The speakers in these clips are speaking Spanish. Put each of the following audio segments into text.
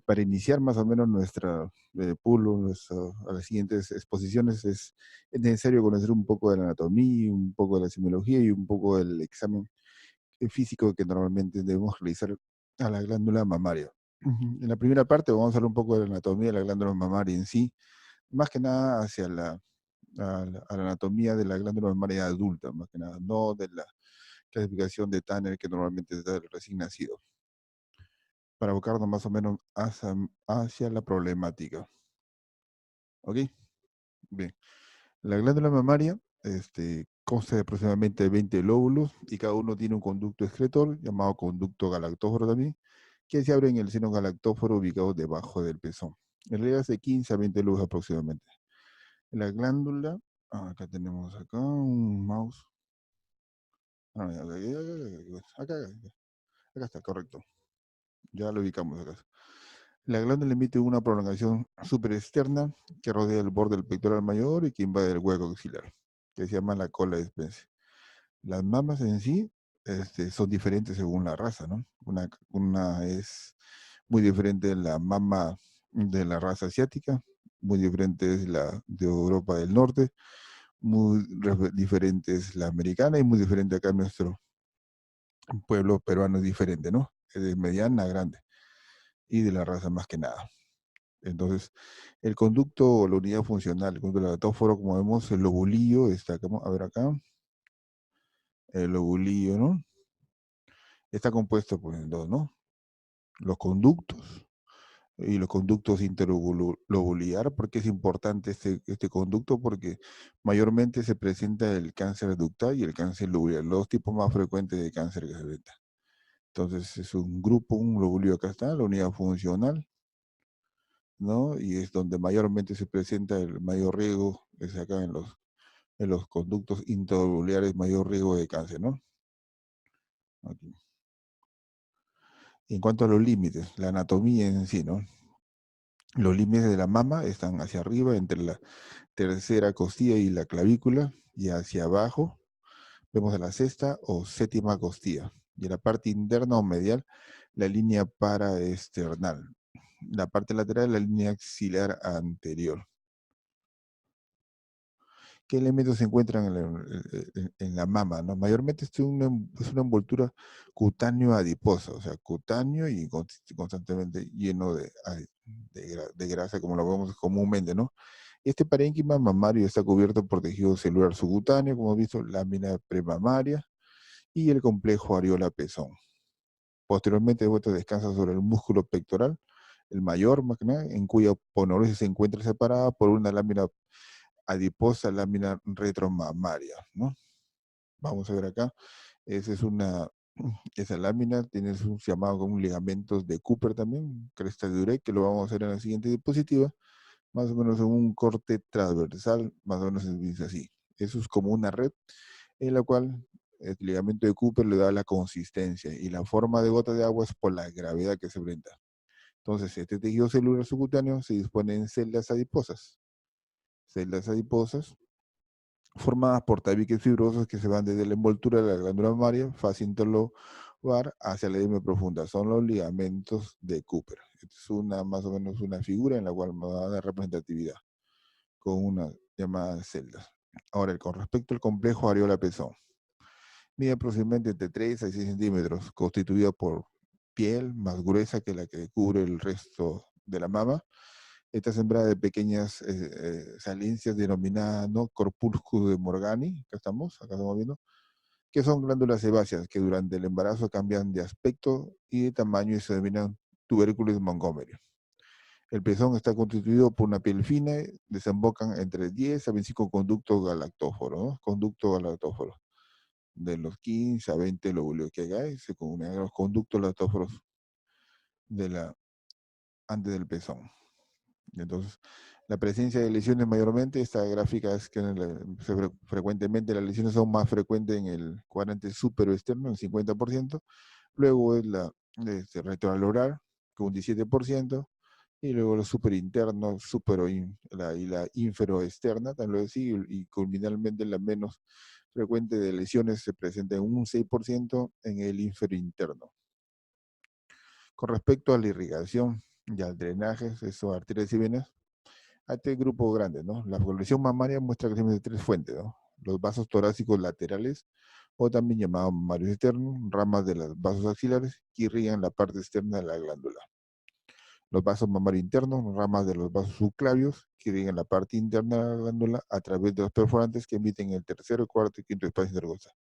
Para iniciar más o menos nuestra pulo, a las siguientes exposiciones, es necesario conocer un poco de la anatomía, un poco de la semiología y un poco del examen físico que normalmente debemos realizar a la glándula mamaria. En la primera parte vamos a hablar un poco de la anatomía de la glándula mamaria en sí, más que nada hacia a la anatomía de la glándula mamaria adulta, más que nada, no de la clasificación de Tanner que normalmente es del recién nacido, para abocarnos más o menos hacia la problemática. ¿Ok? Bien. La glándula mamaria consta de aproximadamente 20 lóbulos y cada uno tiene un conducto excretor, llamado conducto galactóforo también, que se abre en el seno galactóforo ubicado debajo del pezón. En realidad es de 15 a 20 lóbulos aproximadamente. La glándula, acá tenemos acá un mouse. Acá está, correcto. Ya lo ubicamos acá. La glándula emite una prolongación superexterna que rodea el borde del pectoral mayor y que invade el hueco axilar, que se llama la cola de Spencer. Las mamas en sí son diferentes según la raza, ¿no? Una es muy diferente de la mama de la raza asiática, muy diferente es la de Europa del Norte, muy diferente es la americana y muy diferente acá en nuestro pueblo peruano es diferente, ¿no? Es de mediana a grande y de la raza más que nada. Entonces, el conducto o la unidad funcional, el conducto lactóforo, como vemos, el lobulillo está acá, a ver acá, el lobulillo, ¿no? Está compuesto por dos, ¿no? Los conductos y los conductos interlobular. ¿Por qué es importante este conducto? Porque mayormente se presenta el cáncer ductal y el cáncer lobular, los dos tipos más frecuentes de cáncer que se presenta. Entonces, es un grupo, un lobulillo, acá está, la unidad funcional, ¿no? Y es donde mayormente se presenta el mayor riesgo, es acá en los conductos interlobulares, mayor riesgo de cáncer, ¿no? Aquí. En cuanto a los límites, la anatomía en sí, ¿no? Los límites de la mama están hacia arriba, entre la tercera costilla y la clavícula, y hacia abajo vemos a la sexta o séptima costilla. Y en la parte interna o medial, la línea paraesternal. La parte lateral, la línea axilar anterior. ¿Qué elementos se encuentran en la mama? ¿No? Mayormente es una envoltura cutáneo adiposa, o sea, cutáneo y constantemente lleno de grasa, como lo vemos comúnmente, ¿no? Este parénquima mamario está cubierto por tejido celular subcutáneo, como hemos visto, lámina premamaria y el complejo areola-pezón. Posteriormente, de vuelta descansa sobre el músculo pectoral, el mayor, más que nada, en cuya ponerosis se encuentra separada por una lámina adiposa, lámina retromamaria, ¿no? Vamos a ver acá, esa es esa lámina tiene un llamado como ligamentos de Cooper también, cresta de Urey, que lo vamos a hacer en la siguiente diapositiva, más o menos en un corte transversal, más o menos es así. Eso es como una red en la cual el ligamento de Cooper le da la consistencia y la forma de gota de agua es por la gravedad que se brinda. Entonces, este tejido celular subcutáneo se dispone en celdas adiposas formadas por tabiques fibrosos que se van desde la envoltura de la glándula mamaria, fascia interlobar, hacia la edema profunda. Son los ligamentos de Cooper. Esta es más o menos una figura en la cual me va a dar representatividad con una llamada celdas. Ahora, con respecto al complejo areola-pezón, mide aproximadamente entre 3 a 6 centímetros, constituida por piel más gruesa que la que cubre el resto de la mama. Está sembrada de pequeñas salincias denominadas, ¿no?, Corpuscles de Morgani, acá estamos viendo, que son glándulas sebáceas que durante el embarazo cambian de aspecto y de tamaño y se denominan tubérculos Montgomery. El pezón está constituido por una piel fina, desembocan entre 10 a 25 conductos galactóforos, ¿no? Conductos galactóforos. De los 15 a 20 lóbulos que hay, se unen los conductos galactóforos antes del pezón. Entonces, la presencia de lesiones mayormente, esta gráfica es que frecuentemente las lesiones son más frecuentes en el cuadrante superoexterno, en 50%, luego es la retroalular con un 17%, y luego los superinternos, y la inferoexterna, tal vez sí, y culminalmente la menos frecuente de lesiones se presenta en un 6% en el inferointerno. Con respecto a la irrigación Ya el drenaje, eso, arterias y venas. Hay tres grupos grandes, ¿no? La vascularización mamaria muestra crecimiento de tres fuentes, ¿no? Los vasos torácicos laterales, o también llamados mamarios externos, ramas de los vasos axilares que irrigan la parte externa de la glándula. Los vasos mamarios internos, ramas de los vasos subclavios que irrigan la parte interna de la glándula a través de los perforantes que emiten el tercero, cuarto y quinto espacio intercostal.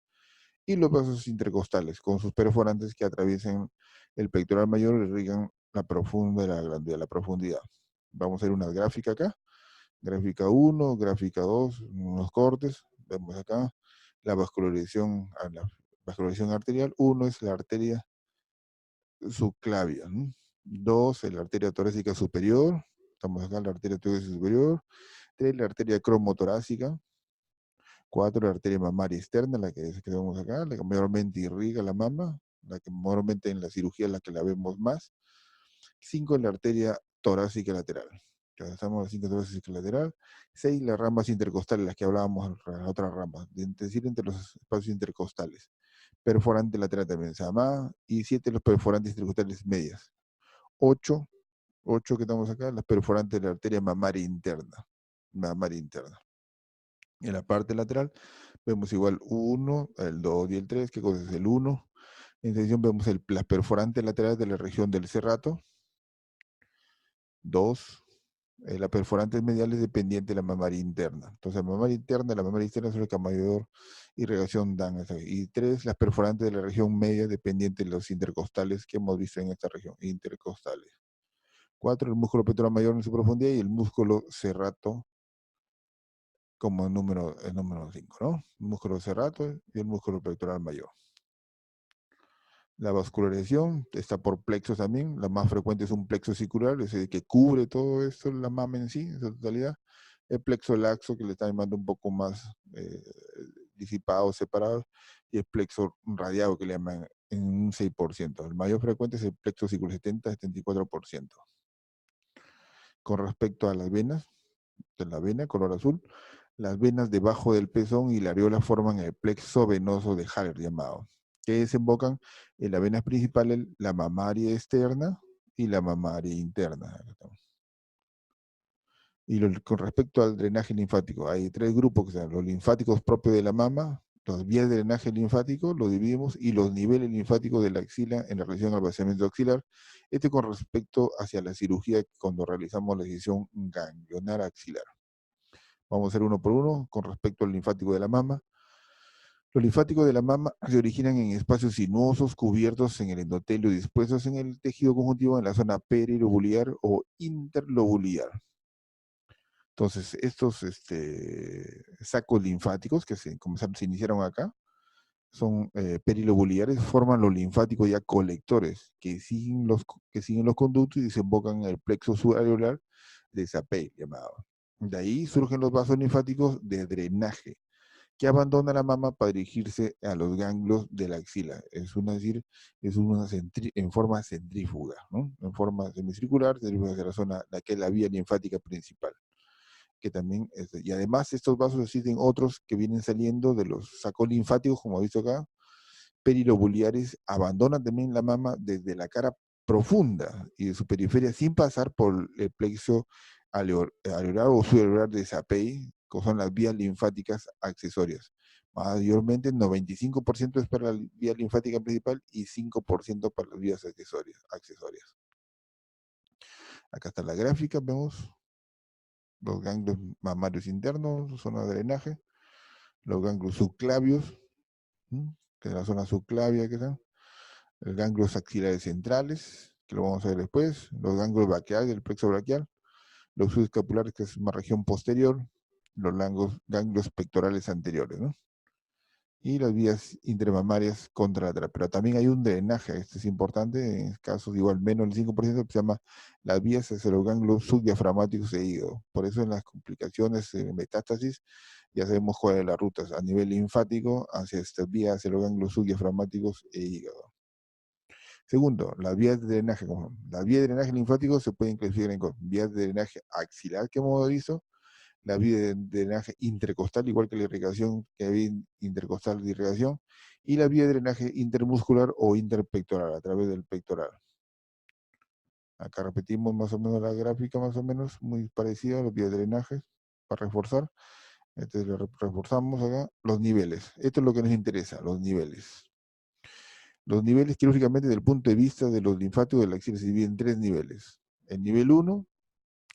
Y los vasos intercostales, con sus perforantes que atraviesan el pectoral mayor y irrigan la profunda de la glándula, la profundidad. Vamos a ver una gráfica acá. Gráfica 1, gráfica 2, unos cortes. Vemos acá la vascularización arterial. 1 es la arteria subclavia. 2 es la arteria torácica superior. Estamos acá, la arteria torácica superior. 3, la arteria cromotorácica. 4, la arteria mamaria externa, la que vemos acá, la que mayormente irriga la mama, la que mayormente en la cirugía es la que la vemos más. 5, la arteria torácica lateral. Estamos en la 5 torácica lateral. 6, las ramas intercostales, las que hablábamos, las otras ramas, es decir, entre los espacios intercostales. Perforante lateral también se llama. Y 7, los perforantes intercostales medias. 8, 8 que estamos acá, las perforantes de la arteria mamaria interna. Mamaria interna. En la parte lateral vemos igual 1, el 2 y el 3. ¿Qué cosa es el 1? En sección vemos las perforantes laterales de la región del serrato. 2, la perforante medial es dependiente de la mamaria interna. Entonces, la mamaria interna y la mamaria externa son las que mayor irrigación dan. Y 3, las perforantes de la región media dependiente de los intercostales que hemos visto en esta región, intercostales. 4, el músculo pectoral mayor en su profundidad y el músculo serrato como el número 5, ¿no? El músculo serrato y el músculo pectoral mayor. La vascularización está por plexos también. La más frecuente es un plexo circular, es el que cubre todo esto, la mama en sí, en su totalidad. El plexo laxo, que le está llamando un poco más disipado, separado. Y el plexo radiado, que le llaman en un 6%. El mayor frecuente es el plexo circular, 70-74%. Con respecto a las venas, de la vena, color azul, las venas debajo del pezón y la areola forman el plexo venoso de Haller llamado, que desembocan en las venas principales, la mamaria externa y la mamaria interna. Y con respecto al drenaje linfático, hay tres grupos, que son los linfáticos propios de la mama, las vías de drenaje linfático, lo dividimos, y los niveles linfáticos de la axila en relación al vaciamiento axilar. Este con respecto hacia la cirugía cuando realizamos la decisión ganglionar axilar. Vamos a hacer uno por uno con respecto al linfático de la mama. Los linfáticos de la mama se originan en espacios sinuosos cubiertos en el endotelio dispuestos en el tejido conjuntivo en la zona perilobular o interlobular. Entonces, estos sacos linfáticos que se iniciaron acá son perilobulares, forman los linfáticos ya colectores que siguen los conductos y desembocan en el plexo subareolar de Sapey, llamado. De ahí surgen los vasos linfáticos de drenaje, que abandona la mama para dirigirse a los ganglios de la axila. Es en forma centrífuga, ¿no? En forma semicircular, hacia la zona, la que es la vía linfática principal. Que también, y además estos vasos existen otros que vienen saliendo de los sacos linfáticos, como he visto acá, perilobulares, abandonan también la mama desde la cara profunda y de su periferia sin pasar por el plexo areolar o subareolar de Sapey, que son las vías linfáticas accesorias. Mayormente, 95% es para la vía linfática principal y 5% para las vías accesorias. Acá está la gráfica, vemos los ganglios mamarios internos, zona de drenaje, los ganglios subclavios, que es la zona subclavia que están, los ganglios axilares centrales, que lo vamos a ver después, los ganglios braquiales, del plexo braquial, los subescapulares, que es una región posterior, los ganglios pectorales anteriores, ¿no? Y las vías intermamarias contralaterales. Pero también hay un drenaje, esto es importante, en casos igual menos del 5%, que se llama las vías hacia los ganglios subdiafragmáticos e hígado. Por eso en las complicaciones, metástasis, ya sabemos cuál es la ruta, a nivel linfático, hacia estas vías, hacia los ganglios subdiafragmáticos e hígado. Segundo, las vías de drenaje. Las vías de drenaje linfático se pueden clasificar en vías de drenaje axilar, que hemos visto, la vía de drenaje intercostal, igual que la irrigación, que hay intercostal de irrigación, y la vía de drenaje intermuscular o interpectoral, a través del pectoral. Acá repetimos más o menos la gráfica, más o menos, muy parecida a los vías de drenaje, para reforzar. Entonces reforzamos acá los niveles. Esto es lo que nos interesa, los niveles. Los niveles quirúrgicamente desde el punto de vista de los linfáticos de la axila se dividen en 3 niveles. El nivel 1,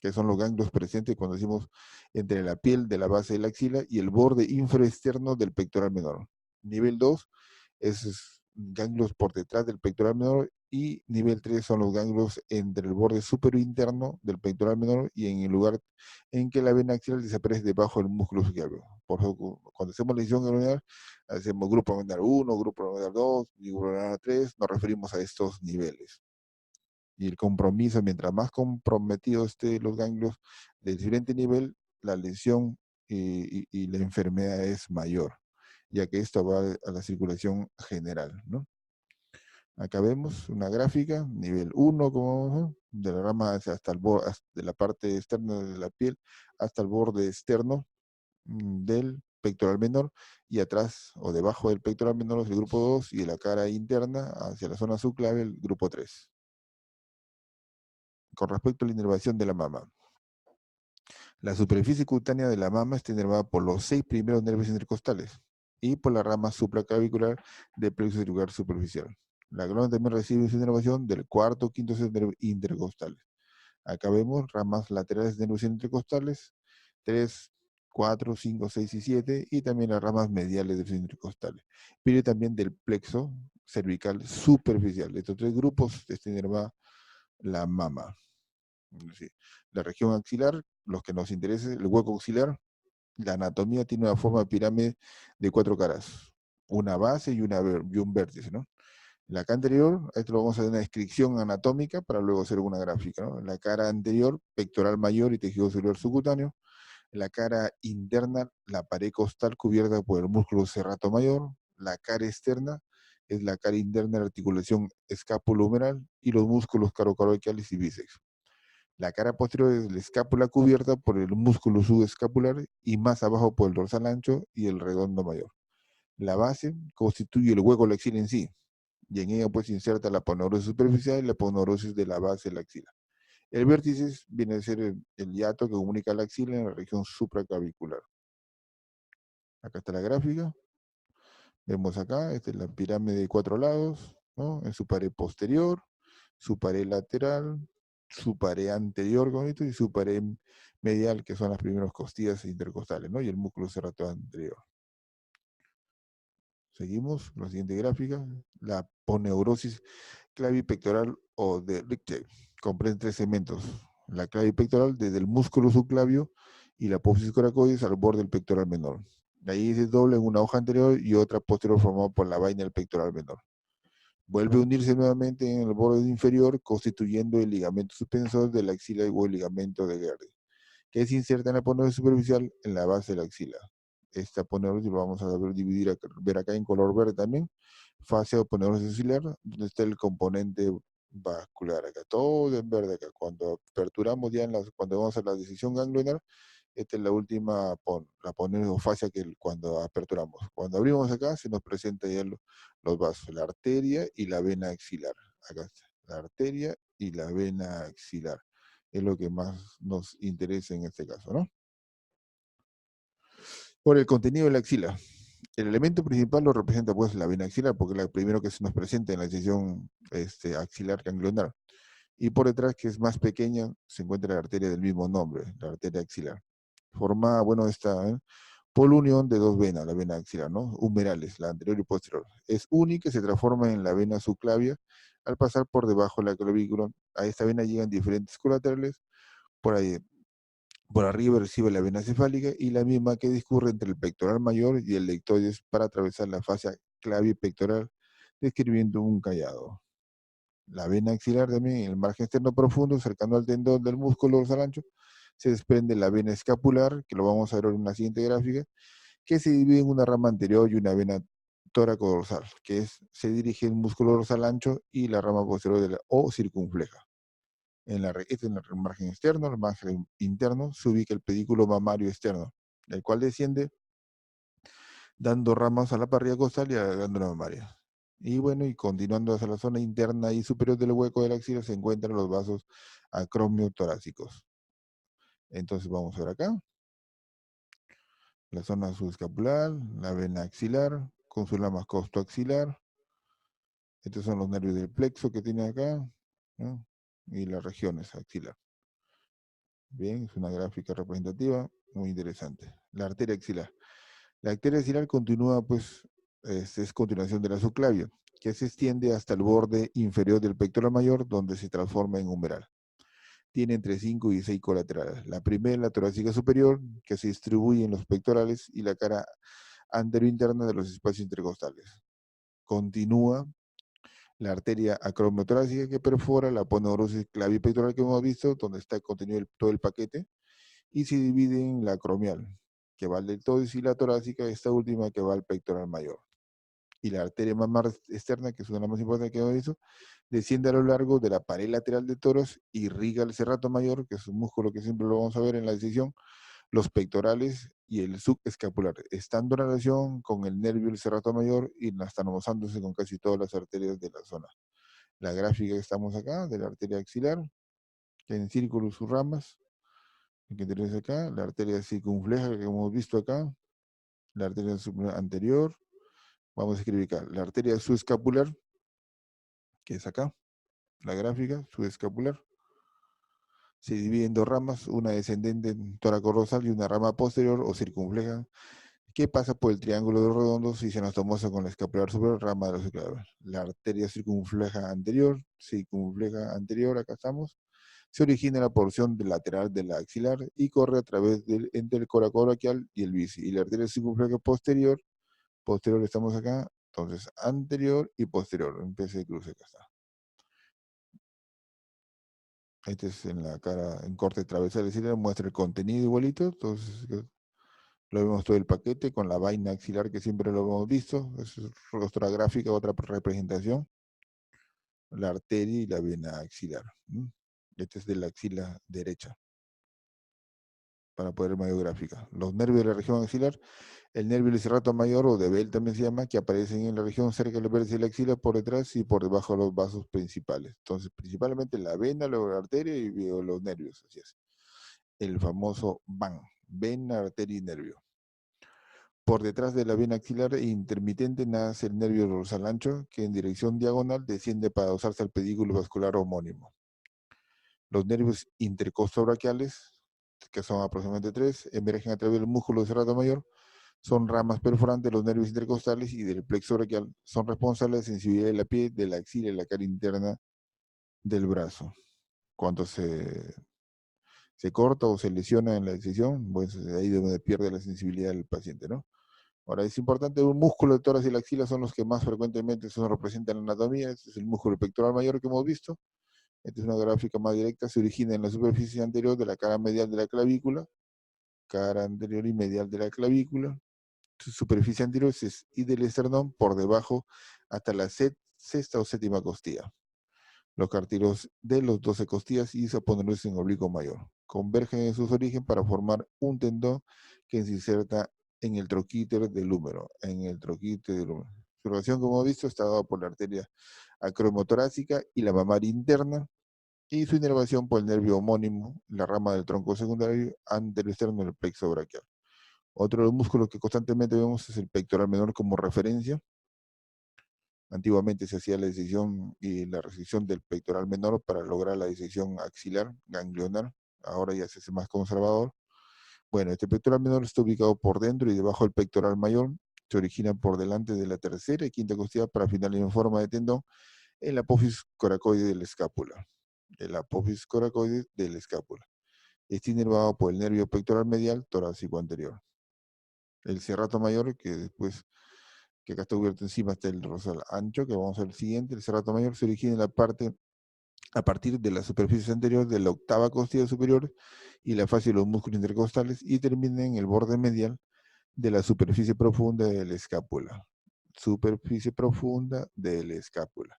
que son los ganglios presentes cuando decimos entre la piel de la base de la axila y el borde infraexterno del pectoral menor. Nivel 2 es ganglios por detrás del pectoral menor y nivel 3 son los ganglios entre el borde superior interno del pectoral menor y en el lugar en que la vena axilar desaparece debajo del músculo subclavio. Por eso, cuando hacemos lesión ganglionar, hacemos grupo ganglionar 1, grupo ganglionar 2, grupo ganglionar 3, nos referimos a estos niveles. Y el compromiso, mientras más comprometidos estén los ganglios de diferente nivel, la lesión y la enfermedad es mayor, ya que esto va a la circulación general, ¿no? Acá vemos una gráfica, nivel 1, como de la rama hasta el borde, de la parte externa de la piel hasta el borde externo del pectoral menor, y atrás o debajo del pectoral menor es el grupo 2 y de la cara interna hacia la zona subclavial el grupo 3. Con respecto a la inervación de la mama, la superficie cutánea de la mama está inervada por los 6 primeros nervios intercostales y por la rama supraclavicular del plexo auricular superficial. La glándula también recibe su inervación del cuarto, quinto, sexto nervio intercostales. Acá vemos ramas laterales de nervios intercostales, 3, 4, 5, 6 y 7, y también las ramas mediales de nervios intercostales. Pero también del plexo cervical superficial. De estos 3 grupos está inervada la mama. Sí. La región axilar, los que nos interesa, el hueco axilar, la anatomía tiene una forma de pirámide de 4 caras, una base y un vértice, ¿no? La cara anterior, esto lo vamos a hacer una descripción anatómica para luego hacer una gráfica, ¿no? La cara anterior, pectoral mayor y tejido celular subcutáneo. La cara interna, la pared costal cubierta por el músculo serrato mayor. La cara externa es la cara interna de la articulación escapulohumeral y los músculos carocaroideales y bíceps. La cara posterior es la escápula cubierta por el músculo subescapular y más abajo por el dorsal ancho y el redondo mayor. La base constituye el hueco de la axila en sí, y en ella pues se inserta la aponeurosis superficial y la aponeurosis de la base de la axila. El vértice viene a ser el hiato que comunica la axila en la región supraclavicular. Acá está la gráfica. Vemos acá, esta es la pirámide de 4 lados, ¿no? En su pared posterior, su pared lateral, su pared anterior, con esto, y su pared medial, que son las primeras costillas intercostales, ¿no? Y el músculo serrato anterior. Seguimos con la siguiente gráfica. La poneurosis clavipectoral o de Richter comprende 3 segmentos. La clavipectoral desde el músculo subclavio y la apófisis coracoides al borde del pectoral menor. Ahí se dobla en una hoja anterior y otra posterior formada por la vaina del pectoral menor. Vuelve a unirse nuevamente en el borde inferior, constituyendo el ligamento suspensor de la axila o el ligamento de Gerdy, que se inserta en la aponeurosis superficial en la base de la axila. Esta aponeurosis lo vamos a ver acá en color verde también. Fase aponeurosis axilar, donde está el componente vascular acá, todo en verde acá. Cuando aperturamos ya, cuando vamos a la decisión ganglionar, esta es la última, la aponeurosis fascia que cuando aperturamos. Cuando abrimos acá, se nos presenta ya los vasos, la arteria y la vena axilar. Acá está, la arteria y la vena axilar. Es lo que más nos interesa en este caso, ¿no? Por el contenido de la axila. El elemento principal lo representa pues la vena axilar, porque es la primero que se nos presenta en la decisión axilar ganglionar. Y por detrás, que es más pequeña, se encuentra la arteria del mismo nombre, la arteria axilar. Forma, bueno, esta por la unión de 2 venas, la vena axilar, ¿no? Humerales, la anterior y posterior. Es única y se transforma en la vena subclavia al pasar por debajo de la clavícula. A esta vena llegan diferentes colaterales, por ahí, por arriba recibe la vena cefálica y la misma que discurre entre el pectoral mayor y el deltoides para atravesar la fascia clavipectoral, describiendo un callado. La vena axilar también, en el margen externo profundo, cercano al tendón del músculo dorsal ancho, se desprende la vena escapular, que lo vamos a ver en la siguiente gráfica, que se divide en una rama anterior y una vena tóraco-dorsal, se dirige el músculo dorsal ancho y la rama posterior o circunfleja. En el margen externo, el margen interno, se ubica el pedículo mamario externo, el cual desciende dando ramas a la parrilla costal y a la glándula mamaria. Y bueno, y continuando hacia la zona interna y superior del hueco de la axila se encuentran los vasos acromiotorácicos. Entonces vamos a ver acá, la zona subescapular, la vena axilar, con su lama costoaxilar. Estos son los nervios del plexo que tiene acá, ¿no? Y las regiones axilar. Bien, es una gráfica representativa muy interesante. La arteria axilar. La arteria axilar continúa, pues, es continuación de la subclavia, que se extiende hasta el borde inferior del pectoral mayor, donde se transforma en humeral. Tiene entre 5 y 6 colaterales. La primera, la torácica superior, que se distribuye en los pectorales y la cara anterointerna de los espacios intercostales. Continúa la arteria acromiotorácica que perfora la aponeurosis clavipectoral que hemos visto, donde está contenido todo el paquete, y se divide en la acromial, que va al deltoides, y la torácica, esta última, que va al pectoral mayor. Y la arteria mamar externa, que es una de las más importantes que hemos visto, desciende a lo largo de la pared lateral del tórax, irriga el serrato mayor, que es un músculo que siempre lo vamos a ver en la decisión, los pectorales y el subescapular, estando en relación con el nervio del serrato mayor y anastomosándose con casi todas las arterias de la zona. La gráfica que estamos acá, de la arteria axilar, que en círculo sus ramas, que tenemos acá, la arteria circunfleja que hemos visto acá, la arteria anterior, vamos a escribir acá, la arteria subescapular, que es acá, la gráfica subescapular, se divide en dos ramas, una descendente toracorosal y una rama posterior o circunfleja, que pasa por el triángulo de los redondos y se anastomosa con la escapular superior, rama de la subclavian. La arteria circunfleja anterior, acá estamos, se origina en la porción lateral de la axilar y corre a través entre el coracoid braquial y el bici. Y la arteria circunfleja posterior estamos acá, entonces anterior y posterior, en PC de cruce, acá está. Este es en la cara, en corte transversal axilar, muestra el contenido igualito, entonces lo vemos todo el paquete con la vaina axilar que siempre lo hemos visto, es otra gráfica, otra representación, la arteria y la vena axilar. Este es de la axila derecha, para poder mayor gráfica. Los nervios de la región axilar, el nervio del serrato mayor o de Bell también se llama, que aparecen en la región cerca del vértice de la axila por detrás y por debajo de los vasos principales. Entonces, principalmente la vena, la arteria y los nervios, así es. El famoso VAN, vena, arteria y nervio. Por detrás de la vena axilar intermitente nace el nervio dorsal ancho, que en dirección diagonal desciende para adosarse al pedículo vascular homónimo. Los nervios intercostobraquiales, que son aproximadamente 3, emergen a través del músculo de serrato mayor, son ramas perforantes de los nervios intercostales y del plexo braquial. Son responsables de sensibilidad de la piel, de la axila y la cara interna del brazo. Cuando se corta o se lesiona en la decisión, pues ahí es donde pierde la sensibilidad del paciente, ¿no? Ahora, es importante, un músculo de tórax y la axila son los que más frecuentemente se nos representan en la anatomía. Este es el músculo pectoral mayor que hemos visto. Esta es una gráfica más directa, se origina en la superficie anterior de la cara medial de la clavícula, cara anterior y medial de la clavícula, su superficie anterior y del esternón por debajo hasta la sexta o séptima costilla. Los cartílados de los 12 costillas y su aponeursis en oblicuo mayor convergen en sus orígenes para formar un tendón que se inserta en el troquíter del húmero. Su relación, como hemos visto, está dada por la arteria acromotorácica y la mamaria interna, y su inervación por el nervio homónimo, la rama del tronco secundario anteroexterno del plexo braquial. Otro de los músculos que constantemente vemos es el pectoral menor como referencia. Antiguamente se hacía la decisión y la resección del pectoral menor para lograr la disección axilar, ganglionar. Ahora ya se hace más conservador. Bueno, este pectoral menor está ubicado por dentro y debajo del pectoral mayor. Se origina por delante de la tercera y quinta costilla para finalizar en forma de tendón en la apófisis coracoide de la escápula. El apófisis coracoide de la escápula. Está inervado por el nervio pectoral medial torácico anterior. El serrato mayor, que después, que acá está cubierto encima, está el rosal ancho, que vamos a ver el siguiente. El serrato mayor se origina en la parte, a partir de la superficie anterior de la octava costilla superior y la fascia de los músculos intercostales y termina en el borde medial de la superficie profunda de la escápula. Superficie profunda de la escápula.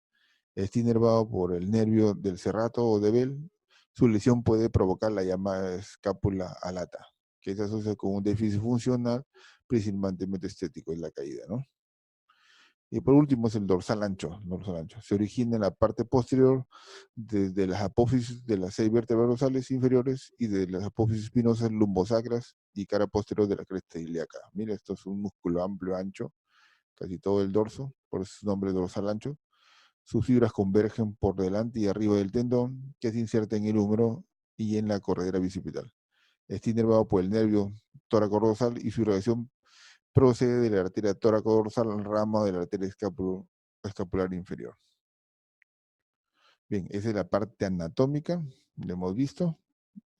Está inervado por el nervio del serrato o de Bell. Su lesión puede provocar la llamada escápula alata, que se asocia con un déficit funcional, principalmente estético, en la caída, ¿no? Y por último es el dorsal ancho. Dorsal ancho. Se origina en la parte posterior desde las apófisis de las 6 vértebras dorsales inferiores y de las apófisis espinosas lumbosacras y cara posterior de la cresta ilíaca. Mira, esto es un músculo amplio, ancho, casi todo el dorso, por eso su nombre dorsal ancho. Sus fibras convergen por delante y arriba del tendón, que se inserta en el húmero y en la corredera bicipital. Está inervado por el nervio tóraco-dorsal y su irradiación procede de la arteria tóraco-dorsal al ramo de la arteria escapular inferior. Bien, esa es la parte anatómica, lo hemos visto,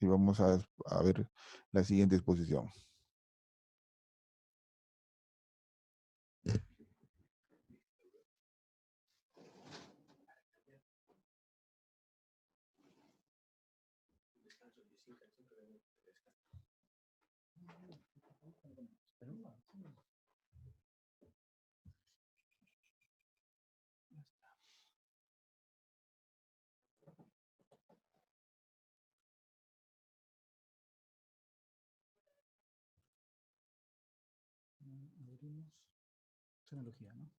y vamos a ver la siguiente exposición. Abrimos tecnología, ¿no?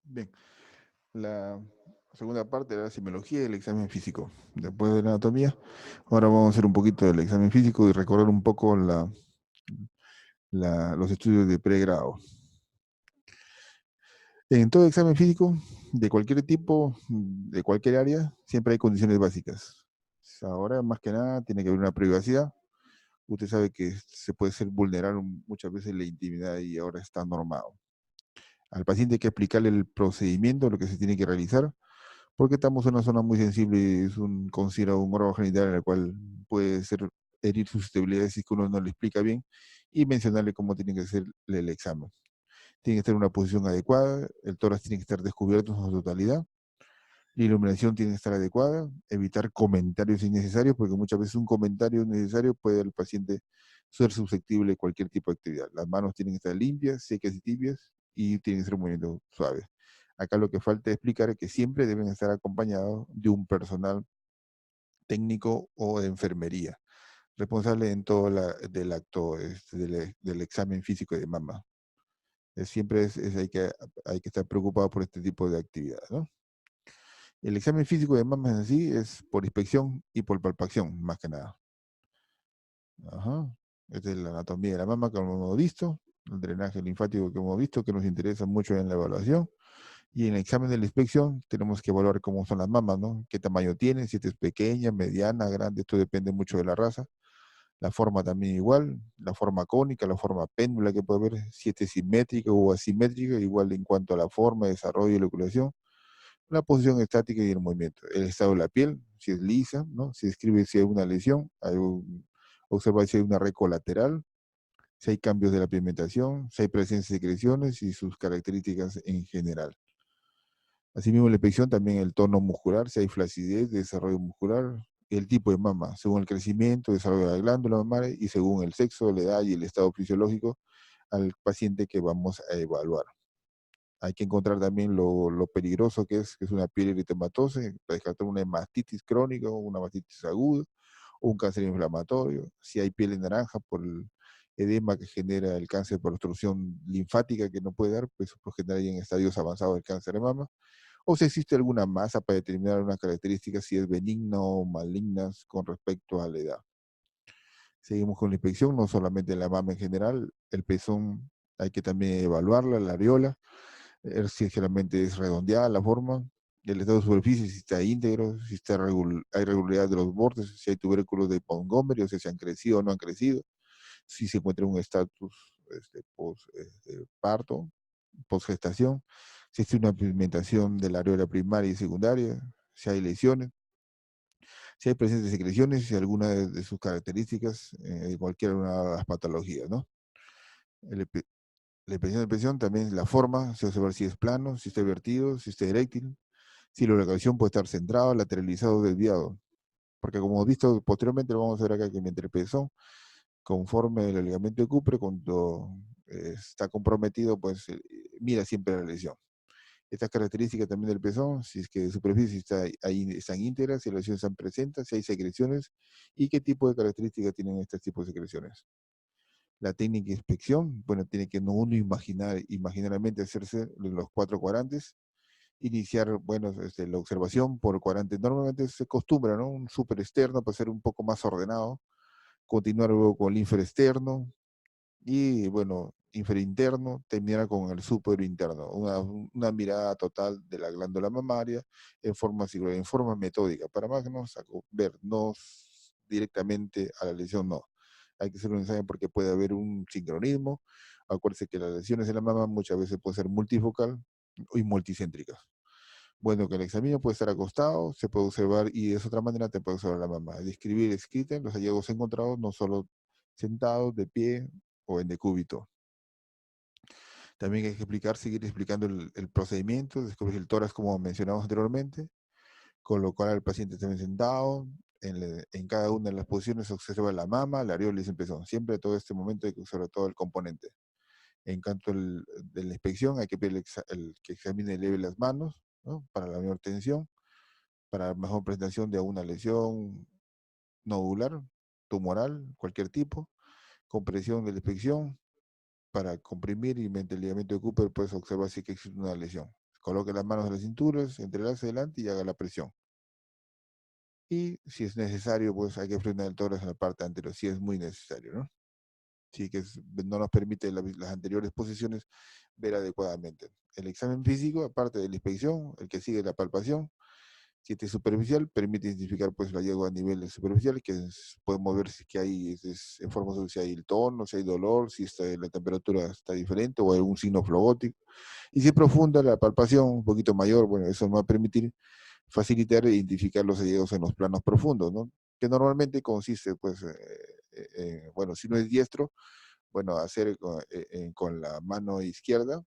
Bien, la segunda parte de la semiología y el examen físico. Después de la anatomía, ahora vamos a hacer un poquito del examen físico y recorrer un poco los estudios de pregrado. En todo examen físico, de cualquier tipo, de cualquier área, siempre hay condiciones básicas. Ahora, más que nada, tiene que haber una privacidad. Usted sabe que se puede ser vulnerable muchas veces la intimidad y ahora está normado. Al paciente hay que explicarle el procedimiento, lo que se tiene que realizar, porque estamos en una zona muy sensible, es considerado un órgano genital en el cual puede ser herir susceptibilidades si uno no le explica bien y mencionarle cómo tiene que ser el examen. Tiene que estar en una posición adecuada, el tórax tiene que estar descubierto en su totalidad, la iluminación tiene que estar adecuada, evitar comentarios innecesarios, porque muchas veces un comentario innecesario puede al paciente ser susceptible de cualquier tipo de actividad. Las manos tienen que estar limpias, secas y tibias, y tienen que ser movimientos suaves. Acá lo que falta explicar es que siempre deben estar acompañados de un personal técnico o de enfermería, responsable en todo del acto del examen físico de mama. Siempre hay que estar preocupado por este tipo de actividad, ¿no? El examen físico de mama en sí es por inspección y por palpación, más que nada. Ajá. Esta es la anatomía de la mama que hemos visto, el drenaje linfático que hemos visto, que nos interesa mucho en la evaluación. Y en el examen de la inspección tenemos que evaluar cómo son las mamas, ¿no? Qué tamaño tienen, si es pequeña, mediana, grande, esto depende mucho de la raza. La forma también igual, la forma cónica, la forma péndula que puede haber, si es simétrica o asimétrica, igual en cuanto a la forma, desarrollo y localización. La posición estática y el movimiento. El estado de la piel, si es lisa, ¿no? Si describe si hay una lesión, observa si hay una red colateral, si hay cambios de la pigmentación, si hay presencia de secreciones y sus características en general. Asimismo, en la inspección también el tono muscular, si hay flacidez, desarrollo muscular, el tipo de mama, según el crecimiento, desarrollo de la glándula mamaria y según el sexo, la edad y el estado fisiológico al paciente que vamos a evaluar. Hay que encontrar también lo peligroso que es una piel eritematosa, para descartar una hematitis crónica o una hematitis aguda, o un cáncer inflamatorio. Si hay piel en naranja por el edema que genera el cáncer por obstrucción linfática que no puede dar, pues por generar en estadios avanzados del cáncer de mama. O si existe alguna masa para determinar unas características, si es benigna o maligna con respecto a la edad. Seguimos con la inspección, no solamente la mama en general, el pezón hay que también evaluarla, la areola, si generalmente es redondeada la forma, el estado de superficie, si está íntegro, si hay regularidad de los bordes, si hay tubérculos de Montgomery, o sea, si han crecido o no han crecido, si se encuentra en un estatus post-parto, post-gestación, si existe una pigmentación de la areola primaria y secundaria, si hay lesiones, si hay presencia de secreciones, si alguna de sus características, cualquiera de las patologías, ¿no? El, la inspección de presión también es la forma, se observa si es plano, si está vertido, si está eréctil, si la localización puede estar centrado, lateralizado o desviado. Porque como hemos visto posteriormente, lo vamos a ver acá que mientras el pezón, conforme el ligamento de Cupre, cuando está comprometido, pues mira siempre la lesión. Estas características también del pezón, si es que de superficie ahí están íntegras, si las lesiones están presentes, si hay secreciones y qué tipo de características tienen estos tipos de secreciones. La técnica de inspección, bueno, tiene que uno imaginariamente hacerse los 4 cuadrantes, iniciar, bueno, la observación por cuadrante. Normalmente se acostumbra, ¿no? Un super externo para ser un poco más ordenado, continuar luego con el infraexterno, y bueno, inferinterno termina con el superinterno, una mirada total de la glándula mamaria en forma circular, en forma metódica, para más que nos ver, no directamente a la lesión, no. Hay que hacer un ensayo porque puede haber un sincronismo. Acuérdense que las lesiones en la mama muchas veces pueden ser multifocal y multicéntricas. Bueno, que el examen puede estar acostado, se puede observar y de esa otra manera te puede observar la mama. Describir escrita los hallazgos encontrados, no solo sentados, de pie o en decúbito. También hay que explicar, seguir explicando el procedimiento, descubrir el tórax como mencionamos anteriormente, colocar al paciente también sentado, en cada una de las posiciones se observa la mama, la areola y el pezón. Siempre todo este momento hay que observar todo el componente. En cuanto de la inspección, hay que pedir que examine y eleve las manos, ¿no? Para la menor tensión, para mejor presentación de una lesión nodular, tumoral, cualquier tipo, compresión de la inspección, para comprimir y mediante el ligamento de Cooper puedes observar si que existe una lesión. Coloque las manos en las cinturas, entrelace adelante y haga la presión. Y si es necesario, pues hay que frenar el tórax en la parte anterior, si es muy necesario, ¿no? Sí que no nos permite las anteriores posiciones ver adecuadamente. El examen físico, aparte de la inspección, el que sigue la palpación, si este es superficial, permite identificar pues el hallazgo a nivel superficial, que podemos ver si que hay en forma de si hay el tono, si hay dolor, si la temperatura está diferente o hay algún signo flogótico. Y si es profunda la palpación, un poquito mayor, bueno, eso nos va a permitir facilitar e identificar los hallazgos en los planos profundos, ¿no? Que normalmente consiste, pues, bueno, si no es diestro, bueno, hacer con la mano izquierda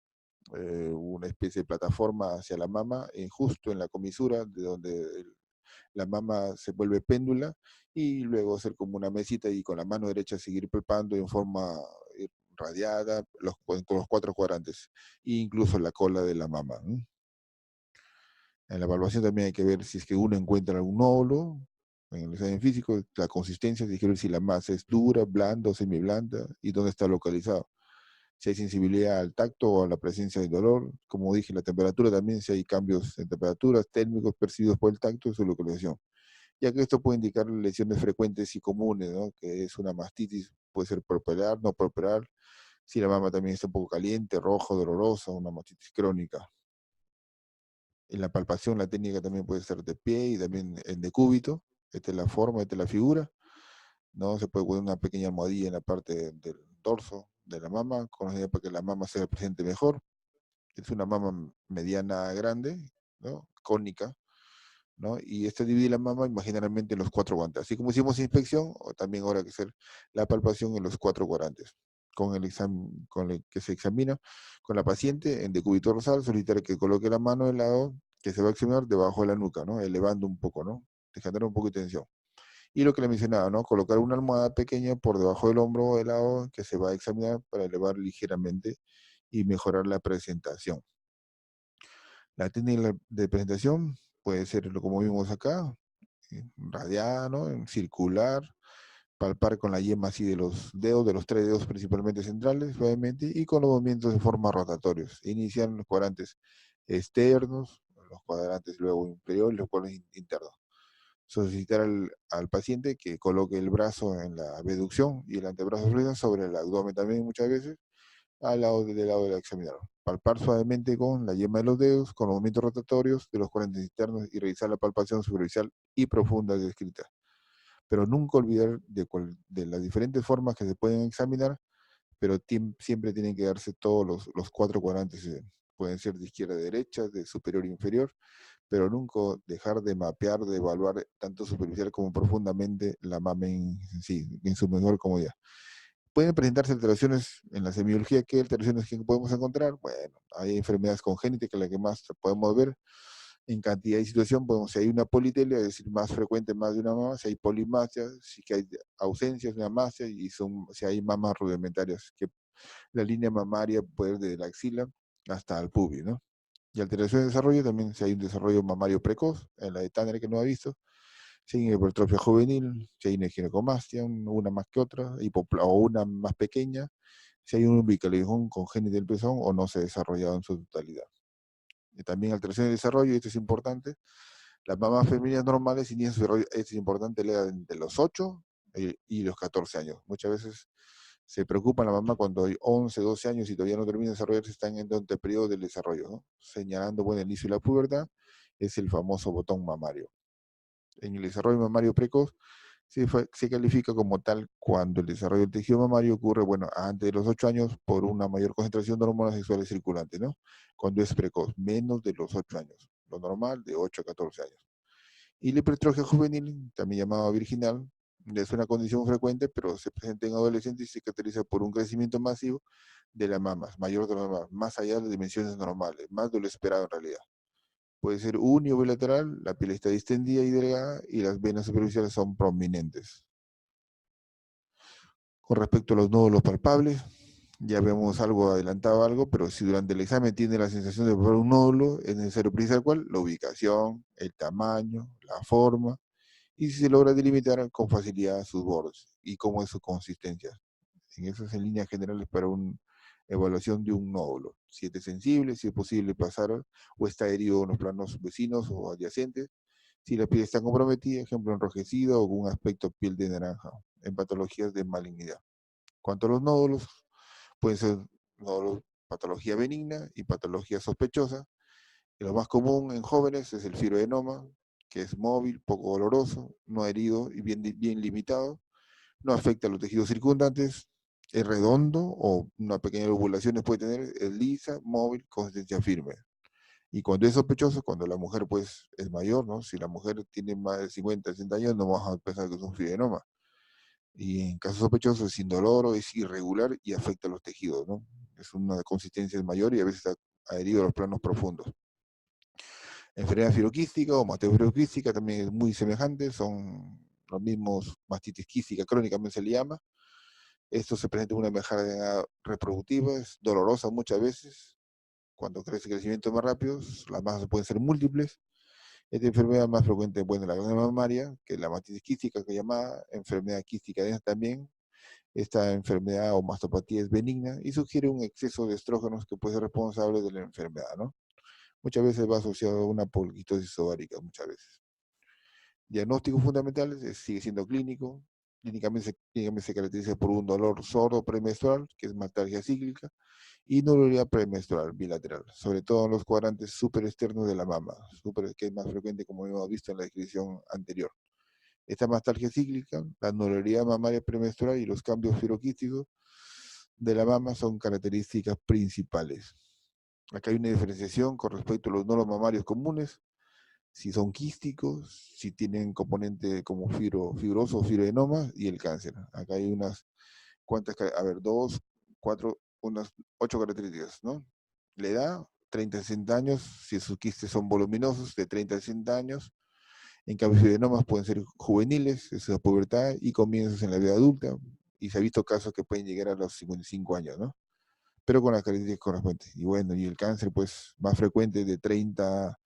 una especie de plataforma hacia la mama, justo en la comisura de donde la mama se vuelve péndula, y luego hacer como una mesita y con la mano derecha seguir palpando en forma radiada con los 4 cuadrantes, e incluso la cola de la mama, ¿no? En la evaluación también hay que ver si es que uno encuentra algún nódulo, en el examen físico, la consistencia, si la masa es dura, blanda o semiblanda, y dónde está localizado. Si hay sensibilidad al tacto o a la presencia de dolor, como dije, la temperatura también, si hay cambios en temperaturas térmicos percibidos por el tacto, su localización. Ya que esto puede indicar lesiones frecuentes y comunes, ¿no? Que es una mastitis, puede ser propelar, no propelar, si la mama también está un poco caliente, roja, dolorosa, una mastitis crónica. En la palpación, la técnica también puede ser de pie y también en decúbito. Esta es la forma, esta es la figura, ¿no? Se puede poner una pequeña almohadilla en la parte del dorso de la mama, con la idea para que la mama se presente mejor. Es una mama mediana grande, ¿no? Cónica, ¿no? Y esto divide la mama imaginariamente en los 4 cuadrantes. Así como hicimos inspección, o también ahora hay que hacer la palpación en los 4 cuadrantes. Con el examen, con el que se examina con la paciente en decúbito dorsal, solicitar que coloque la mano del lado que se va a examinar debajo de la nuca, ¿no? Elevando un poco, ¿no? Dejando un poco de tensión. Y lo que le mencionaba, ¿no? Colocar una almohada pequeña por debajo del hombro o del lado que se va a examinar para elevar ligeramente y mejorar la presentación. La técnica de presentación puede ser como vimos acá, radiada, ¿no? Circular, palpar con la yema así de los dedos, de los 3 dedos principalmente centrales, suavemente, y con los movimientos de forma rotatorios. Inician los cuadrantes externos, los cuadrantes luego inferiores, los cuadrantes internos. Solicitar al paciente que coloque el brazo en la abducción y el antebrazo sobre el abdomen también muchas veces, del lado del examinador. Palpar suavemente con la yema de los dedos, con los movimientos rotatorios de los cuadrantes internos y realizar la palpación superficial y profunda descrita. Pero nunca olvidar de las diferentes formas que se pueden examinar, pero siempre tienen que darse todos los 4 cuadrantes. Pueden ser de izquierda a derecha, de superior a inferior, pero nunca dejar de mapear, de evaluar tanto superficial como profundamente la mama sí, en su mejor comodidad. Pueden presentarse alteraciones en la semiología. ¿Qué alteraciones que podemos encontrar? Bueno, hay enfermedades congénitas, que es la que más podemos ver en cantidad y situación. Podemos, si hay una politelia, es decir, más frecuente más de una mama, si hay polimasia, si que hay ausencias de una masia, y si hay mamas rudimentarias, que la línea mamaria puede ir desde la axila hasta el pubis, ¿no? Y alteración de desarrollo, también si hay un desarrollo mamario precoz, en la de Tanner que no ha visto, si hay hipertrofia juvenil, si hay una ginecomastia, una más que otra, o una más pequeña, si hay un umbicalijón congénito del pezón o no se ha desarrollado en su totalidad. Y también alteración de desarrollo, esto es importante, las mamás femeninas normales inician su desarrollo, esto es importante, la edad entre los 8 y los 14 años. Muchas veces se preocupa la mamá cuando hay 11, 12 años y todavía no termina de desarrollarse, están en el periodo del desarrollo, ¿no? Señalando, bueno, el inicio de la pubertad, es el famoso botón mamario. En el desarrollo mamario precoz se califica como tal cuando el desarrollo del tejido mamario ocurre, bueno, antes de los 8 años por una mayor concentración de hormonas sexuales circulantes, ¿no? Cuando es precoz, menos de los 8 años, lo normal de 8 a 14 años. Y la hipertrofia juvenil, también llamada virginal, es una condición frecuente, pero se presenta en adolescentes y se caracteriza por un crecimiento masivo de las mamas, mayor de las mamas, más allá de las dimensiones normales, más de lo esperado en realidad. Puede ser uni o bilateral, la piel está distendida y delgada y las venas superficiales son prominentes. Con respecto a los nódulos palpables, ya vemos algo adelantado algo, pero si durante el examen tiene la sensación de palpar un nódulo, es necesario precisar cuál, la ubicación, el tamaño, la forma, y si se logra delimitar con facilidad sus bordes y cómo es su consistencia. En esas en líneas generales para una evaluación de un nódulo. Si es sensible, si es posible pasar o está herido en los planos vecinos o adyacentes. Si la piel está comprometida, ejemplo enrojecida o con un aspecto piel de naranja, en patologías de malignidad. Cuanto a los nódulos, pueden ser nódulos, patología benigna y patología sospechosa. Y lo más común en jóvenes es el fibroadenoma, que es móvil, poco doloroso, no herido y bien limitado, no afecta a los tejidos circundantes, es redondo o una pequeña lobulación puede tener, es lisa, móvil, consistencia firme. Y cuando es sospechoso, cuando la mujer pues es mayor, ¿no? Si la mujer tiene más de 50, 60 años, no vamos a pensar que es un fibroadenoma. Y en caso sospechoso es indoloro, es irregular y afecta a los tejidos, ¿no? Es una consistencia mayor y a veces está adherido a los planos profundos. Enfermedad firoquística o mastiofiroquística también es muy semejante, son los mismos, mastitis quística crónica también se le llama. Esto se presenta en una mejora reproductiva, es dolorosa muchas veces, cuando crece crecimiento más rápido, las masas pueden ser múltiples. Esta enfermedad más frecuente, bueno, la glándula mamaria, que es la mastitis quística que llamada enfermedad quística densa también. Esta enfermedad o mastopatía es benigna y sugiere un exceso de estrógenos que puede ser responsable de la enfermedad, ¿no? Muchas veces va asociado a una poliquistosis ovárica, muchas veces. Diagnósticos fundamentales sigue siendo clínico. Clínicamente se caracteriza por un dolor sordo premenstrual, que es maltalgia cíclica, y nulosidad premenstrual bilateral, sobre todo en los cuadrantes superexternos de la mama, que es más frecuente como hemos visto en la descripción anterior. Esta mastalgia cíclica, la nulosidad mamaria premenstrual y los cambios firoquísticos de la mama son características principales. Acá hay una diferenciación con respecto a los nódulos mamarios comunes, si son quísticos, si tienen componente como fibroso o fibroadenoma y el cáncer. Acá hay unas cuantas, a ver, dos, cuatro, unas 8 características, ¿no? La edad, 30 a 60 años, si sus quistes son voluminosos, de 30 a 60 años. En cambio, fibroadenomas pueden ser juveniles, es la pubertad y comienzos en la vida adulta. Y se ha visto casos que pueden llegar a los 55 años, ¿no? Pero con las características correspondientes. Y bueno, y el cáncer, pues, más frecuente de 30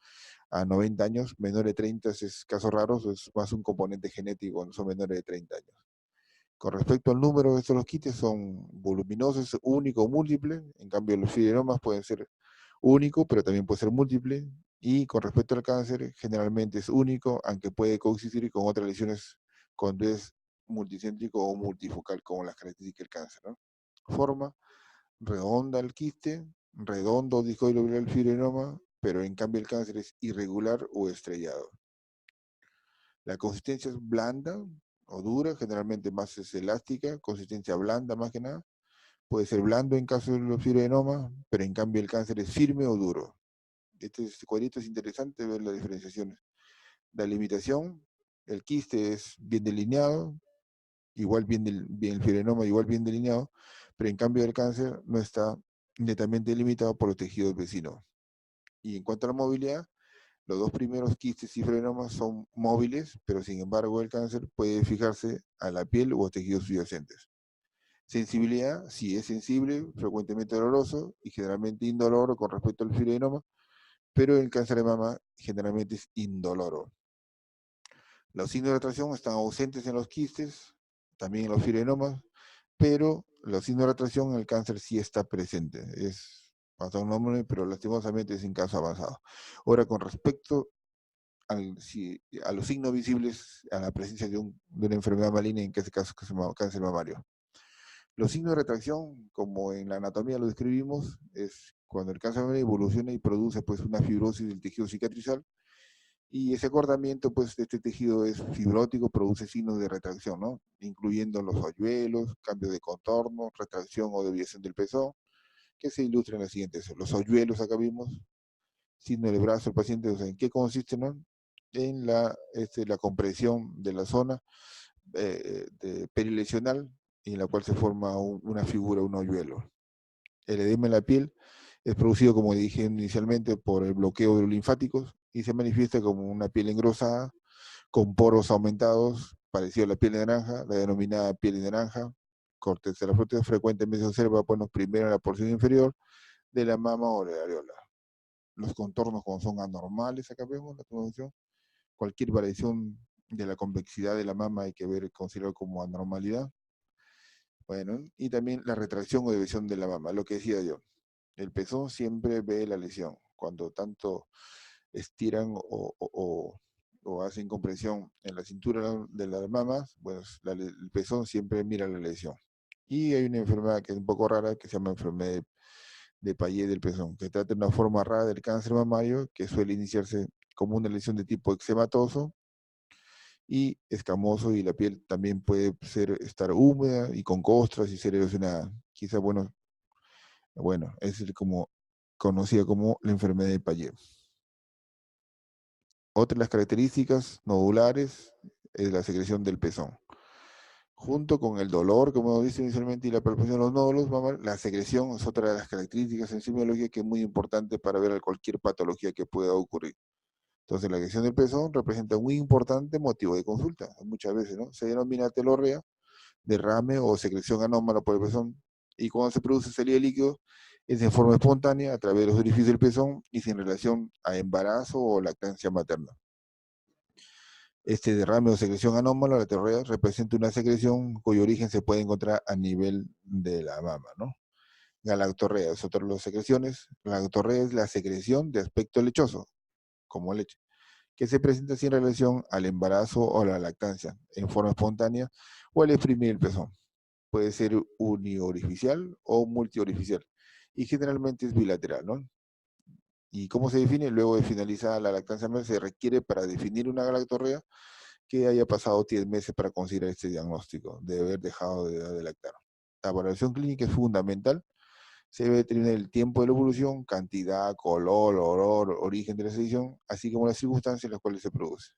a 90 años, menores de 30 es casos raros, es más un componente genético cuando son menores de 30 años. Con respecto al número de estos quites, son voluminosos, único o múltiple. En cambio, los fibrinomas pueden ser único, pero también puede ser múltiple. Y con respecto al cáncer, generalmente es único, aunque puede coexistir con otras lesiones cuando es multicéntrico o multifocal, como las características del cáncer, ¿no? Forma, redonda el quiste, redondo discoide el fibrinoma, pero en cambio el cáncer es irregular o estrellado. La consistencia es blanda o dura, generalmente más es elástica, consistencia blanda más que nada. Puede ser blando en caso de los fibrinomas, pero en cambio el cáncer es firme o duro. Este cuadrito es interesante ver las diferenciaciones. La limitación, el quiste es bien delineado, igual bien el fibroma igual bien delineado, pero en cambio el cáncer no está netamente limitado por los tejidos vecinos. Y en cuanto a la movilidad, los dos primeros quistes y frenomas son móviles, pero sin embargo el cáncer puede fijarse a la piel o a tejidos subyacentes. Sensibilidad, si es sensible, frecuentemente doloroso y generalmente indoloro con respecto al fibrinoma, pero el cáncer de mama generalmente es indoloro. Los signos de retracción están ausentes en los quistes, también en los fibrinomas, pero los signos de retracción en el cáncer sí está presente. Es autónomo, pero lastimosamente es en caso avanzado. Ahora, con respecto a los signos visibles a la presencia de una enfermedad maligna, en este caso que se llama cáncer mamario. Los signos de retracción, como en la anatomía lo describimos, es cuando el cáncer mamario evoluciona y produce pues una fibrosis del tejido cicatrizal, y ese acortamiento pues de este tejido es fibrótico, produce signos de retracción, ¿no? Incluyendo los hoyuelos, cambio de contorno, retracción o desviación del pezón, que se ilustra en las siguientes. Los hoyuelos, acá vimos, signo del brazo del paciente, o sea, ¿en qué consiste, no? En la compresión de la zona perilesional, en la cual se forma una figura, un hoyuelo. El edema en la piel es producido, como dije inicialmente, por el bloqueo de los linfáticos y se manifiesta como una piel engrosada, con poros aumentados, parecido a la piel de naranja, la denominada piel de naranja. Corteza de la fruta frecuentemente se observa, bueno, primero en la porción inferior de la mama o de la areola. Los contornos, como son anormales, acá vemos la función. Cualquier variación de la convexidad de la mama hay que ver, considerado como anormalidad. Bueno, y también la retracción o desviación de la mama, lo que decía yo. El pezón siempre ve la lesión. Cuando tanto estiran o hacen compresión en la cintura de las mamas, bueno, el pezón siempre mira la lesión. Y hay una enfermedad que es un poco rara, que se llama enfermedad de Payet del pezón, que trata de una forma rara del cáncer mamario, que suele iniciarse como una lesión de tipo eczematoso y escamoso, y la piel también puede estar húmeda y con costras y ser erosionada. Quizá, bueno, es como conocida como la enfermedad de Payet. Otra de las características nodulares es la secreción del pezón. Junto con el dolor, como hemos visto inicialmente, y la palpación de los nódulos, la secreción es otra de las características en semiología que es muy importante para ver cualquier patología que pueda ocurrir. Entonces, la secreción del pezón representa un muy importante motivo de consulta. Muchas veces, ¿no? Se denomina telorrea, derrame o secreción anómala por el pezón. Y cuando se produce salida de líquido, es en forma espontánea a través de los orificios del pezón y sin relación a embarazo o lactancia materna. Este derrame o secreción anómala, la telorrea, representa una secreción cuyo origen se puede encontrar a nivel de la mama, ¿no? Galactorrea es otra de las secreciones. La galactorrea es la secreción de aspecto lechoso, como leche, que se presenta sin relación al embarazo o la lactancia, en forma espontánea o al exprimir el pezón. Puede ser uniorificial o multiorificial, y generalmente es bilateral, ¿no? ¿Y cómo se define? Luego de finalizar la lactancia, se requiere para definir una galactorrea que haya pasado 10 meses para considerar este diagnóstico de haber dejado de lactar. La evaluación clínica es fundamental. Se debe determinar el tiempo de la evolución, cantidad, color, olor, origen de la secreción, así como las circunstancias en las cuales se produce.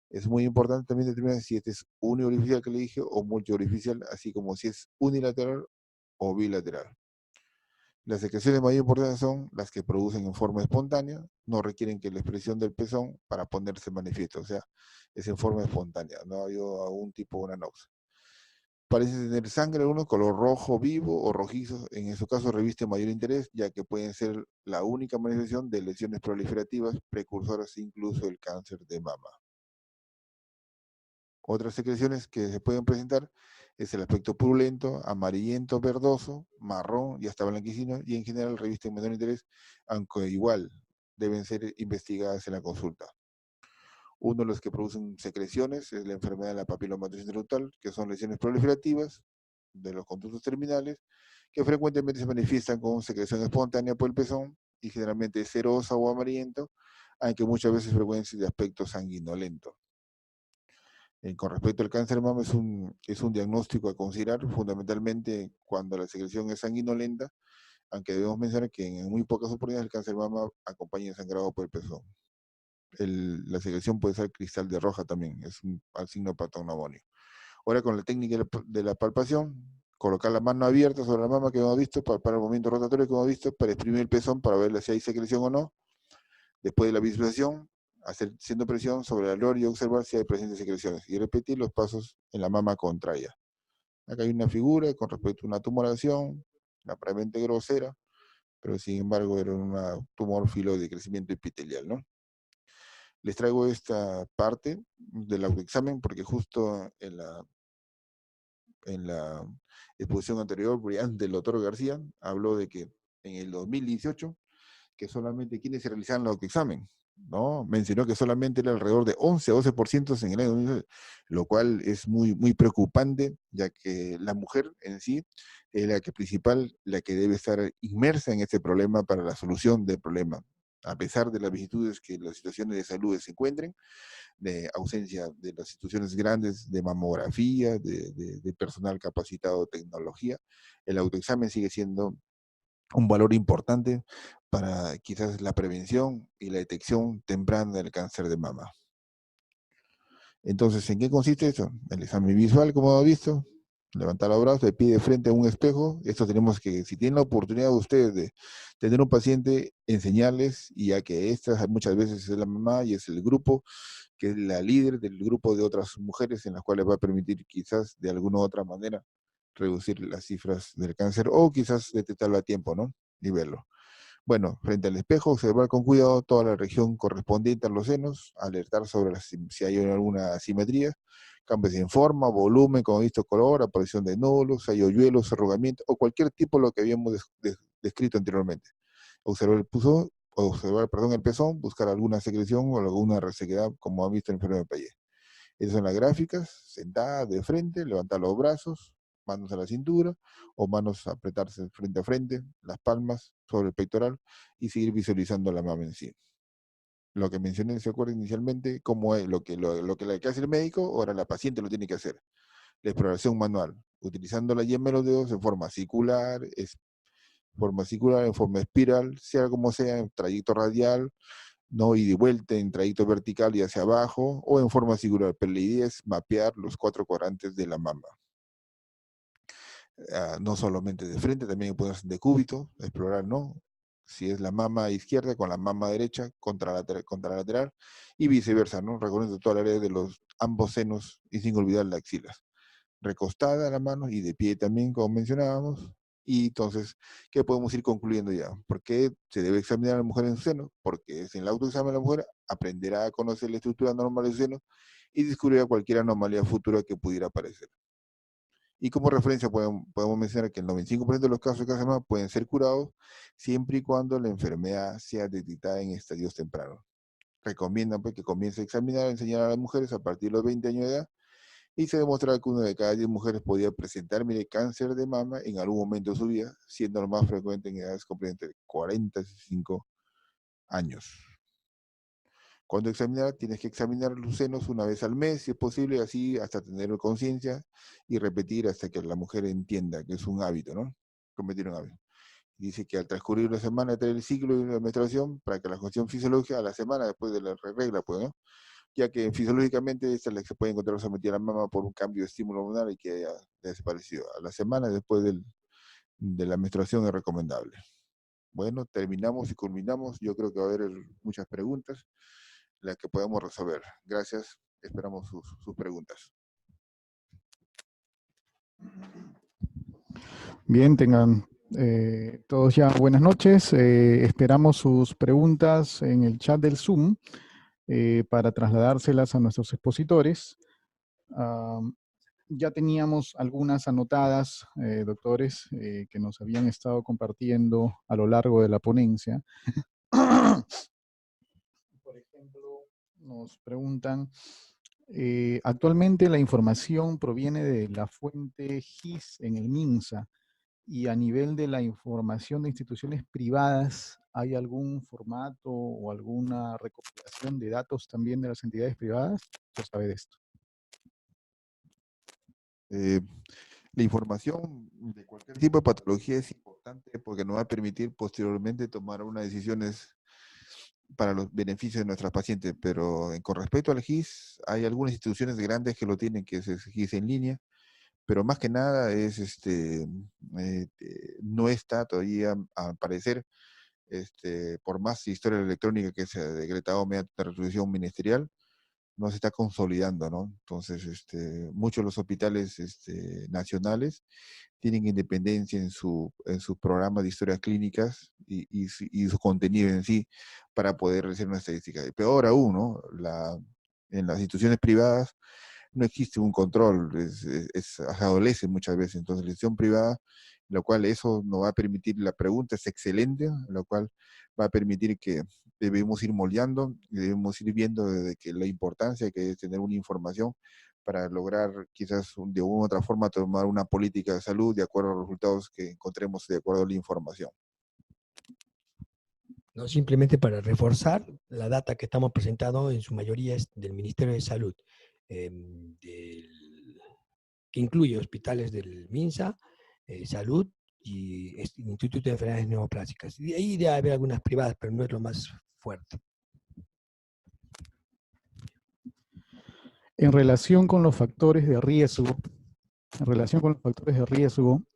Es muy importante también determinar si este es uniorificial, que le dije, o multiorificial, así como si es unilateral o bilateral. Las secreciones de mayor importancia son las que producen en forma espontánea, no requieren que la expresión del pezón para ponerse manifiesto, o sea, es en forma espontánea, no hay algún tipo de una náusea. Parece tener sangre algunos, color rojo vivo o rojizo, en su caso reviste mayor interés, ya que pueden ser la única manifestación de lesiones proliferativas precursoras incluso del cáncer de mama. Otras secreciones que se pueden presentar es el aspecto purulento, amarillento, verdoso, marrón y hasta blanquecino, y en general revisten menor interés, aunque igual deben ser investigadas en la consulta. Uno de los que producen secreciones es la enfermedad de la papilomatosis interruptal, que son lesiones proliferativas de los conductos terminales, que frecuentemente se manifiestan con secreción espontánea por el pezón y generalmente es cerosa o amarillento, aunque muchas veces frecuencia de aspecto sanguinolento. Con respecto al cáncer de mama, es un diagnóstico a considerar fundamentalmente cuando la secreción es sanguinolenta, aunque debemos mencionar que en muy pocas oportunidades el cáncer de mama acompaña el sangrado por el pezón. La secreción puede ser cristal de roja también, es un signo patognomónico. Ahora, con la técnica de la palpación, colocar la mano abierta sobre la mama que hemos visto, para el movimiento rotatorio que hemos visto, para exprimir el pezón, para ver si hay secreción o no. Después de la visualización, haciendo presión sobre el alveolo y observar si hay presentes secreciones. Y repetir los pasos en la mama contraria. Acá hay una figura con respecto a una tumoración, aparentemente grosera, pero sin embargo era un tumor filo de crecimiento epitelial, ¿no? Les traigo esta parte del autoexamen porque justo en la exposición anterior, brillante, el doctor García habló de que en el 2018, que solamente quienes se realizaban el autoexamen, ¿no? Mencionó que solamente era alrededor de 11 a 12% en el año 2018, lo cual es muy, muy preocupante, ya que la mujer en sí es la que principal, la que debe estar inmersa en este problema para la solución del problema. A pesar de las vicisitudes que las situaciones de salud se encuentren, de ausencia de las instituciones grandes de mamografía, de personal capacitado de tecnología, el autoexamen sigue siendo un valor importante para quizás la prevención y la detección temprana del cáncer de mama. Entonces, ¿en qué consiste eso? El examen visual, como ha visto, levantar los brazos, de pie de frente a un espejo. Esto tenemos que, si tienen la oportunidad ustedes de tener un paciente, enseñarles, y ya que esta muchas veces es la mamá y es el grupo, que es la líder del grupo de otras mujeres en las cuales va a permitir quizás de alguna u otra manera reducir las cifras del cáncer o quizás detectarlo a tiempo, ¿no? Y verlo. Bueno, frente al espejo, observar con cuidado toda la región correspondiente a los senos, alertar sobre si hay alguna asimetría, cambios en forma, volumen, como he visto, color, aparición de nódulos, hay hoyuelos, arrugamiento o cualquier tipo de lo que habíamos descrito anteriormente. Observar el pezón, el pezón, buscar alguna secreción o alguna resequedad, como han visto en el enfermo de Payet. Esas son las gráficas, sentada de frente, levantar los brazos, manos a la cintura o manos apretarse frente a frente, las palmas sobre el pectoral y seguir visualizando la mama en sí. Lo que mencioné, ¿se acuerda inicialmente? Cómo es lo que hace el médico, ahora la paciente lo tiene que hacer. La exploración manual, utilizando la yema de los dedos en forma circular, en forma espiral, sea como sea, en trayecto radial, no y de vuelta en trayecto vertical y hacia abajo o en forma circular, pero la idea es mapear los 4 cuadrantes de la mama. No solamente de frente, también puede ser de cúbito, explorar, ¿no? Si es la mama izquierda con la mama derecha contra lateral y viceversa, ¿no? Recorriendo toda la área de los ambos senos y sin olvidar las axilas. Recostada la mano y de pie también, como mencionábamos. Y entonces, ¿qué podemos ir concluyendo ya? ¿Por qué se debe examinar a la mujer en su seno? Porque en el autoexamen de la mujer aprenderá a conocer la estructura normal de su seno y descubrirá cualquier anomalía futura que pudiera aparecer. Y como referencia podemos mencionar que el 95% de los casos de cáncer de mama pueden ser curados siempre y cuando la enfermedad sea detectada en estadios tempranos. Recomiendan pues, que comience a examinar, a enseñar a las mujeres a partir de los 20 años de edad y se demostraba que 1 de cada 10 mujeres podía presentar cáncer de mama en algún momento de su vida, siendo lo más frecuente en edades comprendidas entre 40 y 65 años. Cuando examinar, tienes que examinar los senos 1 vez al mes, si es posible, así hasta tener conciencia y repetir hasta que la mujer entienda que es un hábito, ¿no? Convertir un hábito. Dice que al transcurrir una semana entre el ciclo y la menstruación, para que la cuestión fisiológica, a la semana después de la regla, pues, ¿no? Ya que fisiológicamente esta es la que se puede encontrar sometida a la mama por un cambio de estímulo hormonal y que haya desaparecido. A la semana después de la menstruación es recomendable. Bueno, terminamos y culminamos. Yo creo que va a haber muchas preguntas, las que podemos resolver. Gracias. Esperamos sus preguntas. Bien, tengan todos ya buenas noches. Esperamos sus preguntas en el chat del Zoom para trasladárselas a nuestros expositores. Ya teníamos algunas anotadas, doctores, que nos habían estado compartiendo a lo largo de la ponencia. Por ejemplo, nos preguntan, actualmente la información proviene de la fuente GIS en el MINSA y a nivel de la información de instituciones privadas, ¿hay algún formato o alguna recopilación de datos también de las entidades privadas? ¿Qué sabe de esto? La información de cualquier tipo de patología es importante porque nos va a permitir posteriormente tomar unas decisiones para los beneficios de nuestras pacientes, pero con respecto al GIS, hay algunas instituciones grandes que lo tienen, que es el GIS en línea, pero más que nada no está todavía, al parecer, por más historia electrónica que se ha decretado mediante resolución ministerial, no se está consolidando, ¿no? Entonces, muchos de los hospitales nacionales tienen independencia en sus programas de historias clínicas y su contenido en sí para poder hacer una estadística. Y peor aún, ¿no? En las instituciones privadas no existe un control, adolece muchas veces. Entonces, la institución privada, lo cual eso no va a permitir, la pregunta es excelente, lo cual va a permitir que debemos ir moldeando, debemos ir viendo desde que la importancia que es tener una información para lograr quizás de una u otra forma tomar una política de salud de acuerdo a los resultados que encontremos de acuerdo a la información. No, simplemente para reforzar la data que estamos presentando, en su mayoría es del Ministerio de Salud, que incluye hospitales del MINSA, Salud y Instituto de Enfermedades Neoplásicas. Y ahí debe haber algunas privadas, pero no es lo más fuerte. En relación con los factores de riesgo,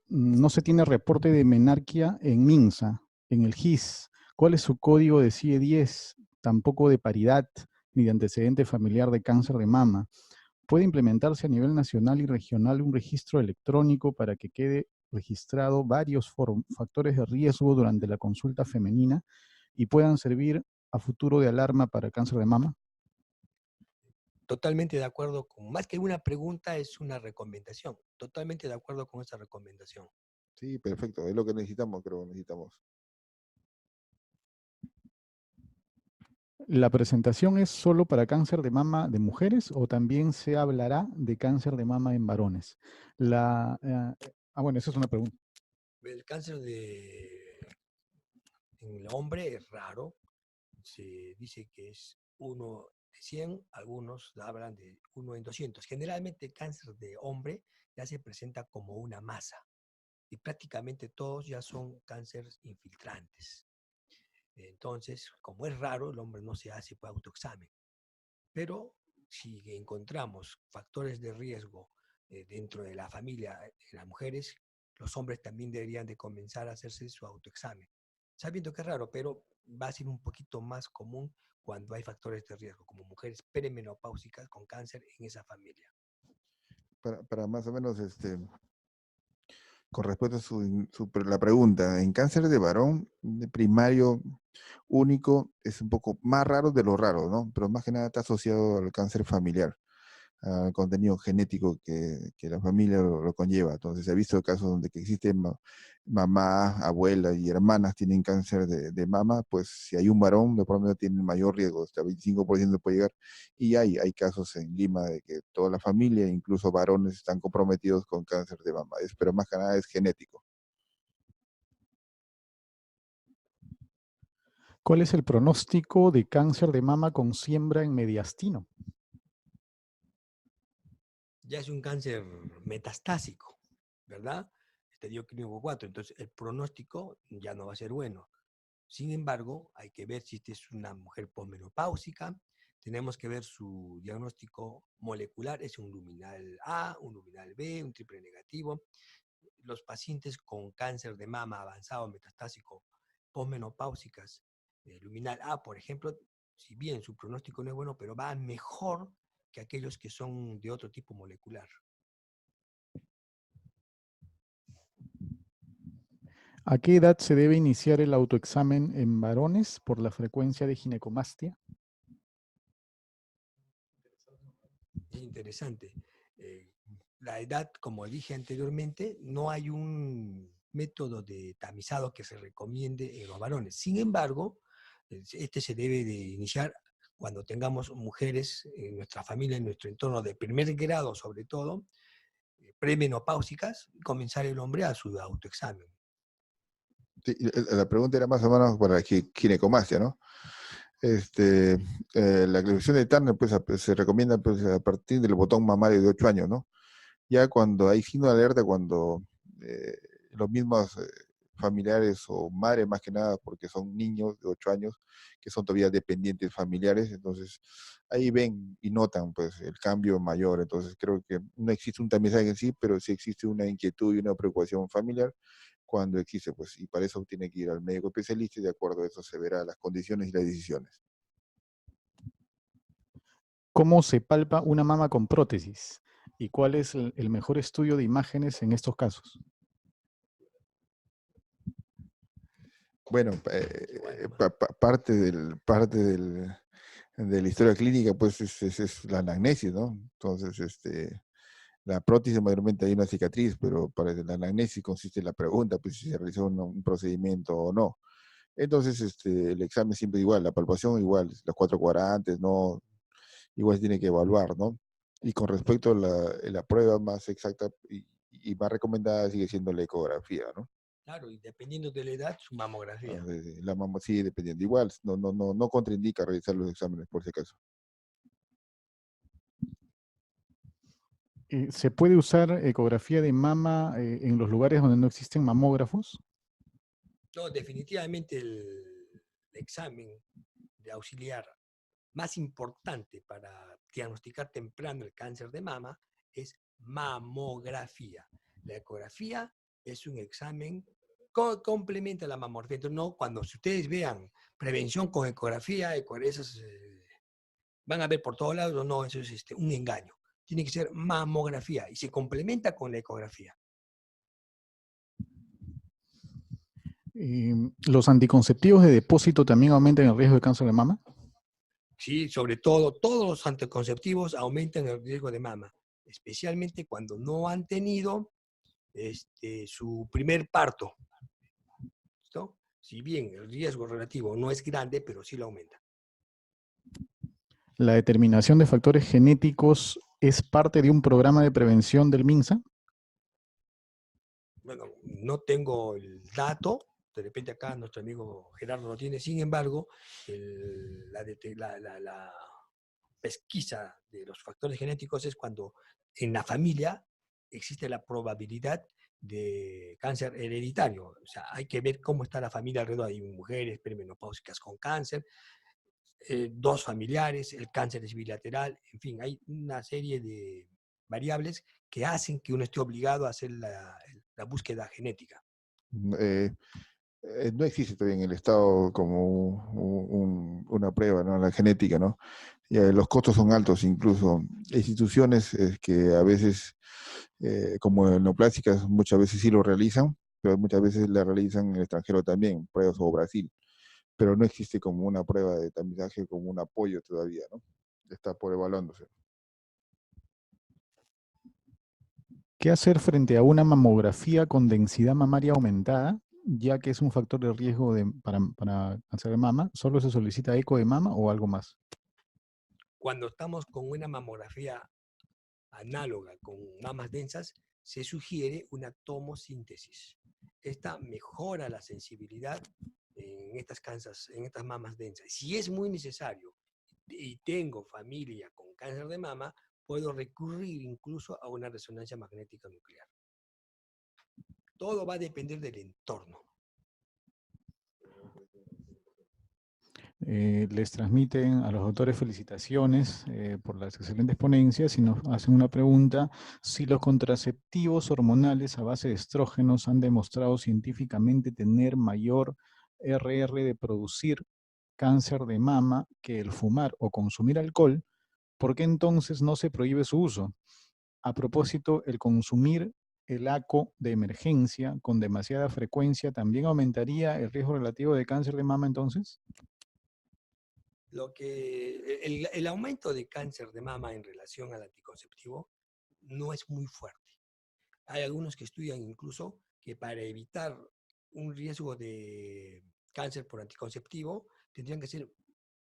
no se tiene reporte de menarquia en MINSA, en el GIS. ¿Cuál es su código de CIE-10? Tampoco de paridad ni de antecedente familiar de cáncer de mama. ¿Puede implementarse a nivel nacional y regional un registro electrónico para que quede registrado varios factores de riesgo durante la consulta femenina y puedan servir a futuro de alarma para cáncer de mama? Totalmente de acuerdo con, más que una pregunta, es una recomendación. Totalmente de acuerdo con esa recomendación. Sí, perfecto, es lo que necesitamos, creo, necesitamos. ¿La presentación es solo para cáncer de mama de mujeres o también se hablará de cáncer de mama en varones? Bueno, esa es una pregunta. El cáncer en el hombre es raro. Se dice que es 1 de 100, algunos hablan de 1 en 200. Generalmente el cáncer de hombre ya se presenta como una masa y prácticamente todos ya son cánceres infiltrantes. Entonces, como es raro, el hombre no se hace por autoexamen. Pero si encontramos factores de riesgo dentro de la familia en las mujeres, los hombres también deberían de comenzar a hacerse su autoexamen. Sabiendo que es raro, pero va a ser un poquito más común cuando hay factores de riesgo, como mujeres perimenopáusicas con cáncer en esa familia. Para más o menos, con respecto a la pregunta, en cáncer de varón de primario único es un poco más raro de lo raro, ¿no? Pero más que nada está asociado al cáncer familiar, al contenido genético que la familia lo conlleva. Entonces se ha visto casos donde que existen mamá, abuela y hermanas tienen cáncer de mama, pues si hay un varón, de por medio tiene mayor riesgo, hasta 25% puede llegar. Y hay casos en Lima de que toda la familia, incluso varones, están comprometidos con cáncer de mama. Pero más que nada es genético. ¿Cuál es el pronóstico de cáncer de mama con siembra en mediastino? Ya es un cáncer metastásico, ¿verdad? Estadio clínico 4, entonces el pronóstico ya no va a ser bueno. Sin embargo, hay que ver si es una mujer posmenopáusica, tenemos que ver su diagnóstico molecular, es un luminal A, un luminal B, un triple negativo. Los pacientes con cáncer de mama avanzado metastásico posmenopáusicas, luminal A, por ejemplo, si bien su pronóstico no es bueno, pero va mejor que aquellos que son de otro tipo molecular. ¿A qué edad se debe iniciar el autoexamen en varones por la frecuencia de ginecomastia? Es interesante. La edad, como dije anteriormente, no hay un método de tamizado que se recomiende en los varones. Sin embargo, este se debe de iniciar cuando tengamos mujeres en nuestra familia, en nuestro entorno de primer grado sobre todo, premenopáusicas, y comenzar el hombre a su autoexamen. Sí, la pregunta era más o menos para la ginecomastia, ¿no? La aclaración de Turner pues, se recomienda pues, a partir del botón mamario de 8 años, ¿no? Ya cuando hay signo de alerta, cuando los mismos familiares o madres más que nada, porque son niños de 8 años que son todavía dependientes familiares, entonces ahí ven y notan pues el cambio mayor. Entonces creo que no existe un tamizaje en sí, pero sí existe una inquietud y una preocupación familiar cuando existe, pues, y para eso tiene que ir al médico especialista y de acuerdo a eso se verá las condiciones y las decisiones. ¿Cómo se palpa una mama con prótesis? ¿Y cuál es el mejor estudio de imágenes en estos casos? Bueno, Igual, ¿no? de la historia clínica, pues es la anamnesis, ¿no? Entonces, la prótesis mayormente hay una cicatriz, pero para la anamnesis consiste en la pregunta, pues si se realizó un procedimiento o no. Entonces, el examen siempre igual, la palpación igual, los cuatro cuadrantes, ¿no? Igual se tiene que evaluar, ¿no? Y con respecto a la prueba más exacta y más recomendada sigue siendo la ecografía, ¿no? Claro, y dependiendo de la edad, su mamografía. La mamá sigue dependiendo. Igual, no contraindica realizar los exámenes por si acaso. ¿Se puede usar ecografía de mama en los lugares donde no existen mamógrafos? No, definitivamente el examen de auxiliar más importante para diagnosticar temprano el cáncer de mama es mamografía. La ecografía es un examen que complementa la mamografía. Entonces, no, cuando ustedes vean prevención con ecografía, esas van a ver por todos lados, no, eso es un engaño. Tiene que ser mamografía y se complementa con la ecografía. ¿Los anticonceptivos de depósito también aumentan el riesgo de cáncer de mama? Sí, sobre todo, todos los anticonceptivos aumentan el riesgo de mama, especialmente cuando no han tenido su primer parto. ¿Listo? Si bien el riesgo relativo no es grande, pero sí lo aumenta. ¿La determinación de factores genéticos es parte de un programa de prevención del MINSA? Bueno, no tengo el dato, de repente acá nuestro amigo Gerardo lo tiene, sin embargo, la pesquisa de los factores genéticos es cuando en la familia existe la probabilidad de cáncer hereditario. O sea, hay que ver cómo está la familia alrededor. Hay mujeres perimenopáusicas con cáncer, dos familiares, el cáncer es bilateral, en fin, hay una serie de variables que hacen que uno esté obligado a hacer la búsqueda genética. Eh, no existe todavía en el Estado como una prueba, ¿no? La genética, ¿no? Los costos son altos, incluso instituciones que a veces, como neoplásicas, muchas veces sí lo realizan, pero muchas veces la realizan en el extranjero también, pruebas o Brasil, pero no existe como una prueba de tamizaje, como un apoyo todavía, ¿no? Está por evaluándose. ¿Qué hacer frente a una mamografía con densidad mamaria aumentada, ya que es un factor de riesgo para cáncer de mama? ¿Solo se solicita eco de mama o algo más? Cuando estamos con una mamografía análoga con mamas densas, se sugiere una tomosíntesis. Esta mejora la sensibilidad en estas mamas densas. Si es muy necesario y tengo familia con cáncer de mama, puedo recurrir incluso a una resonancia magnética nuclear. Todo va a depender del entorno. Les transmiten a los autores felicitaciones por las excelentes ponencias y nos hacen una pregunta: si los contraceptivos hormonales a base de estrógenos han demostrado científicamente tener mayor RR de producir cáncer de mama que el fumar o consumir alcohol, ¿por qué entonces no se prohíbe su uso? A propósito, el consumir el ACO de emergencia con demasiada frecuencia también aumentaría el riesgo relativo de cáncer de mama entonces. El aumento de cáncer de mama en relación al anticonceptivo no es muy fuerte. Hay algunos que estudian incluso que para evitar un riesgo de cáncer por anticonceptivo tendrían que ser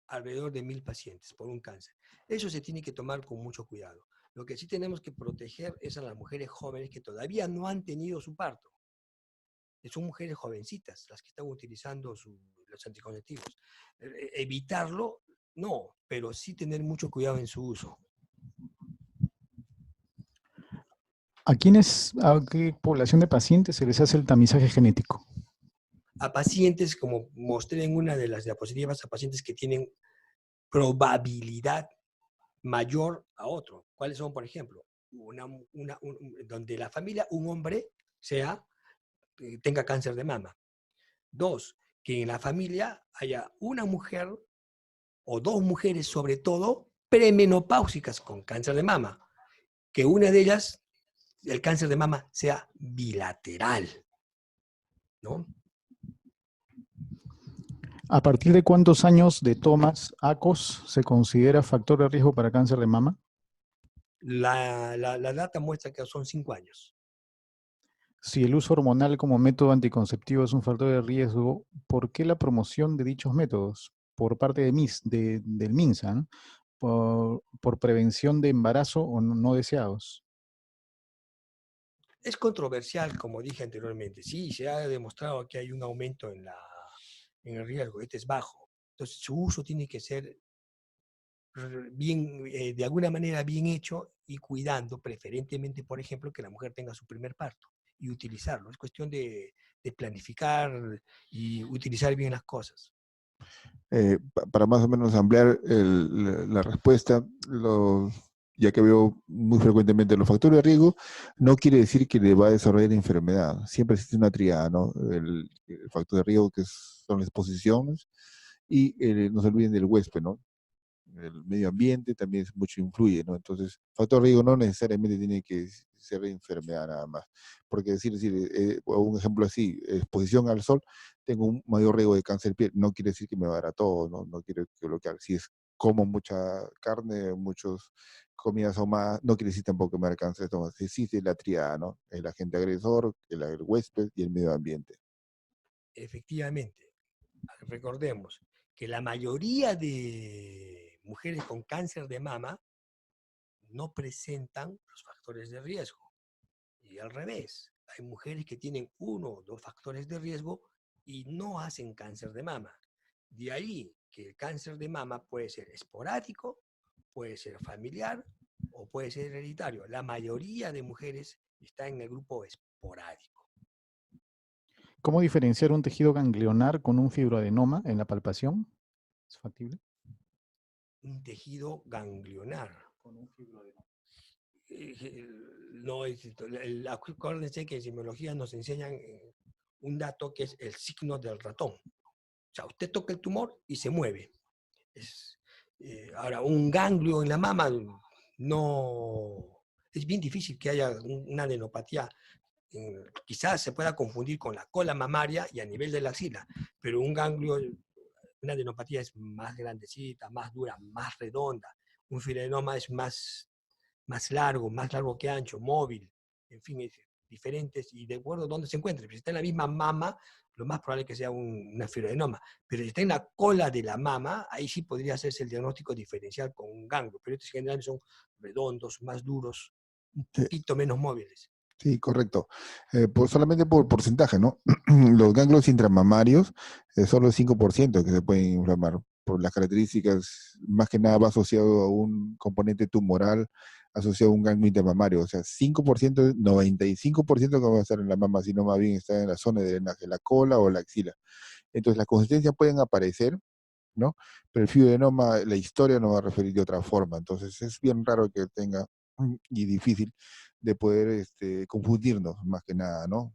alrededor de 1000 pacientes por un cáncer. Eso se tiene que tomar con mucho cuidado. Lo que sí tenemos que proteger es a las mujeres jóvenes que todavía no han tenido su parto. Son mujeres jovencitas las que están utilizando los anticonceptivos. Evitarlo, no, pero sí tener mucho cuidado en su uso. ¿A qué población de pacientes se les hace el tamizaje genético? A pacientes, como mostré en una de las diapositivas, a pacientes que tienen probabilidad mayor a otro. ¿Cuáles son, por ejemplo? Donde la familia, un hombre, tenga cáncer de mama. 2, que en la familia haya una mujer o dos mujeres sobre todo premenopáusicas con cáncer de mama, que una de ellas, el cáncer de mama, sea bilateral, ¿no? ¿A partir de cuántos años de tomas ACOS se considera factor de riesgo para cáncer de mama? La data muestra que son 5 años. Si el uso hormonal como método anticonceptivo es un factor de riesgo, ¿por qué la promoción de dichos métodos por parte del MINSA, ¿no? Por prevención de embarazo o no deseados? Es controversial, como dije anteriormente. Sí, se ha demostrado que hay un aumento en el riesgo, este es bajo. Entonces, su uso tiene que ser bien, de alguna manera bien hecho y cuidando, preferentemente, por ejemplo, que la mujer tenga su primer parto y utilizarlo. Es cuestión de planificar y utilizar bien las cosas. Para más o menos ampliar la respuesta, ya que veo muy frecuentemente los factores de riesgo, no quiere decir que le va a desarrollar enfermedad. Siempre existe una triada, ¿no? El factor de riesgo que son las exposiciones y no se olviden del huésped, ¿no? El medio ambiente también mucho influye, ¿no? Entonces, factor de riesgo no necesariamente tiene que ser enfermedad nada más. Porque un ejemplo así, exposición al sol, tengo un mayor riesgo de cáncer de piel. No quiere decir que me va a dar a todo, ¿no? No quiere que lo que haga. Si es como mucha carne, muchas comidas ahumadas, no quiere decir tampoco que me va a dar cáncer de estómago. Existe la triada, ¿no? El agente agresor, el huésped y el medio ambiente. Efectivamente, recordemos que la mayoría de mujeres con cáncer de mama no presentan los factores de riesgo. Y al revés, hay mujeres que tienen 1 o 2 factores de riesgo y no hacen cáncer de mama. De ahí que el cáncer de mama puede ser esporádico, puede ser familiar o puede ser hereditario. La mayoría de mujeres está en el grupo esporádico. ¿Cómo diferenciar un tejido ganglionar con un fibroadenoma en la palpación? ¿Es factible? Un tejido ganglionar. Con un fibroadenoma. No, acuérdense que en semiología nos enseñan un dato que es el signo del ratón. O sea, usted toca el tumor y se mueve. Ahora, un ganglio en la mama no... Es bien difícil que haya una adenopatía. Quizás se pueda confundir con la cola mamaria y a nivel de la axila, pero un ganglio, una adenopatía es más grandecita, más dura, más redonda. Un fibroadenoma es más largo que ancho, móvil, en fin, es diferentes y de acuerdo a dónde se encuentre. Si está en la misma mama, lo más probable es que sea una fibroadenoma. Pero si está en la cola de la mama, ahí sí podría hacerse el diagnóstico diferencial con un ganglio. Pero estos generalmente son redondos, más duros, un Sí, poquito menos móviles. sí, correcto. Solamente por porcentaje, ¿no? Los ganglios intramamarios, solo el 5% que se pueden inflamar. Por las características, más que nada va asociado a un componente tumoral asociado a un ganglio intramamario. O sea, 5%, 95% que va a estar en la mama, sino más bien está en la zona de drenaje, la cola o la axila. Entonces, las consistencias pueden aparecer, ¿no? Pero el fibroadenoma, la historia nos va a referir de otra forma. Entonces, es bien raro que tenga y difícil de poder confundirnos más que nada, ¿no?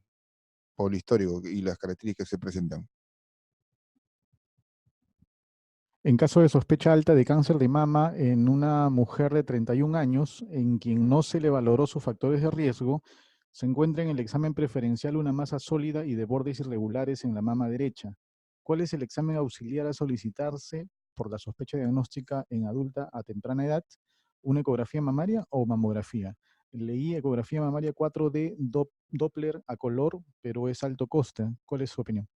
Por lo histórico y las características que se presentan. En caso de sospecha alta de cáncer de mama en una mujer de 31 años, en quien no se le valoró sus factores de riesgo, se encuentra en el examen preferencial una masa sólida y de bordes irregulares en la mama derecha. ¿Cuál es el examen auxiliar a solicitarse por la sospecha diagnóstica en adulta a temprana edad? ¿Una ecografía mamaria o mamografía? Leí ecografía mamaria 4D Doppler a color, pero es alto coste. ¿Cuál es su opinión?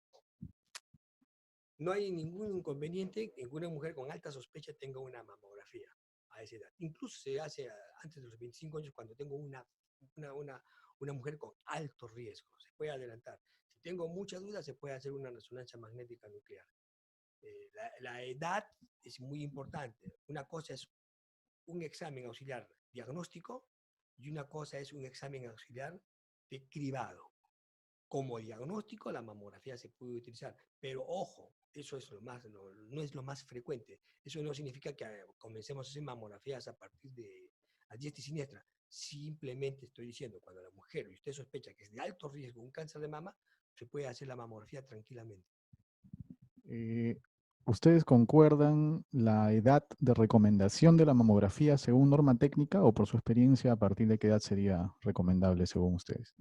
No hay ningún inconveniente en que una mujer con alta sospecha tenga una mamografía a esa edad. Incluso se hace antes de los 25 años cuando tengo una mujer con alto riesgo. Se puede adelantar. Si tengo mucha duda, se puede hacer una resonancia magnética nuclear. La edad es muy importante. Una cosa es un examen auxiliar diagnóstico y una cosa es un examen auxiliar de cribado. Como diagnóstico, la mamografía se puede utilizar, pero ojo, eso es no es lo más frecuente. Eso no significa que comencemos a hacer mamografías a partir de a diestra y siniestra. Simplemente estoy diciendo, cuando la mujer y usted sospecha que es de alto riesgo un cáncer de mama, se puede hacer la mamografía tranquilamente. Eh, ¿Ustedes concuerdan la edad de recomendación de la mamografía según norma técnica o por su experiencia a partir de qué edad sería recomendable según ustedes?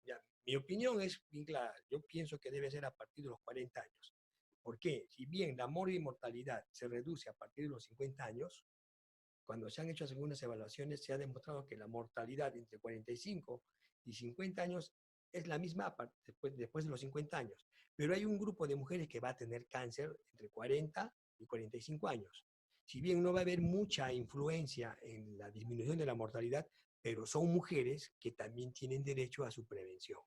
Ya, mi opinión es bien clara. Yo pienso que debe ser a partir de los 40 años. ¿Por qué? Si bien la mortalidad se reduce a partir de los 50 años, cuando se han hecho algunas evaluaciones se ha demostrado que la mortalidad entre 45 y 50 años es la misma después de los 50 años. Pero hay un grupo de mujeres que va a tener cáncer entre 40 y 45 años. Si bien no va a haber mucha influencia en la disminución de la mortalidad, pero son mujeres que también tienen derecho a su prevención.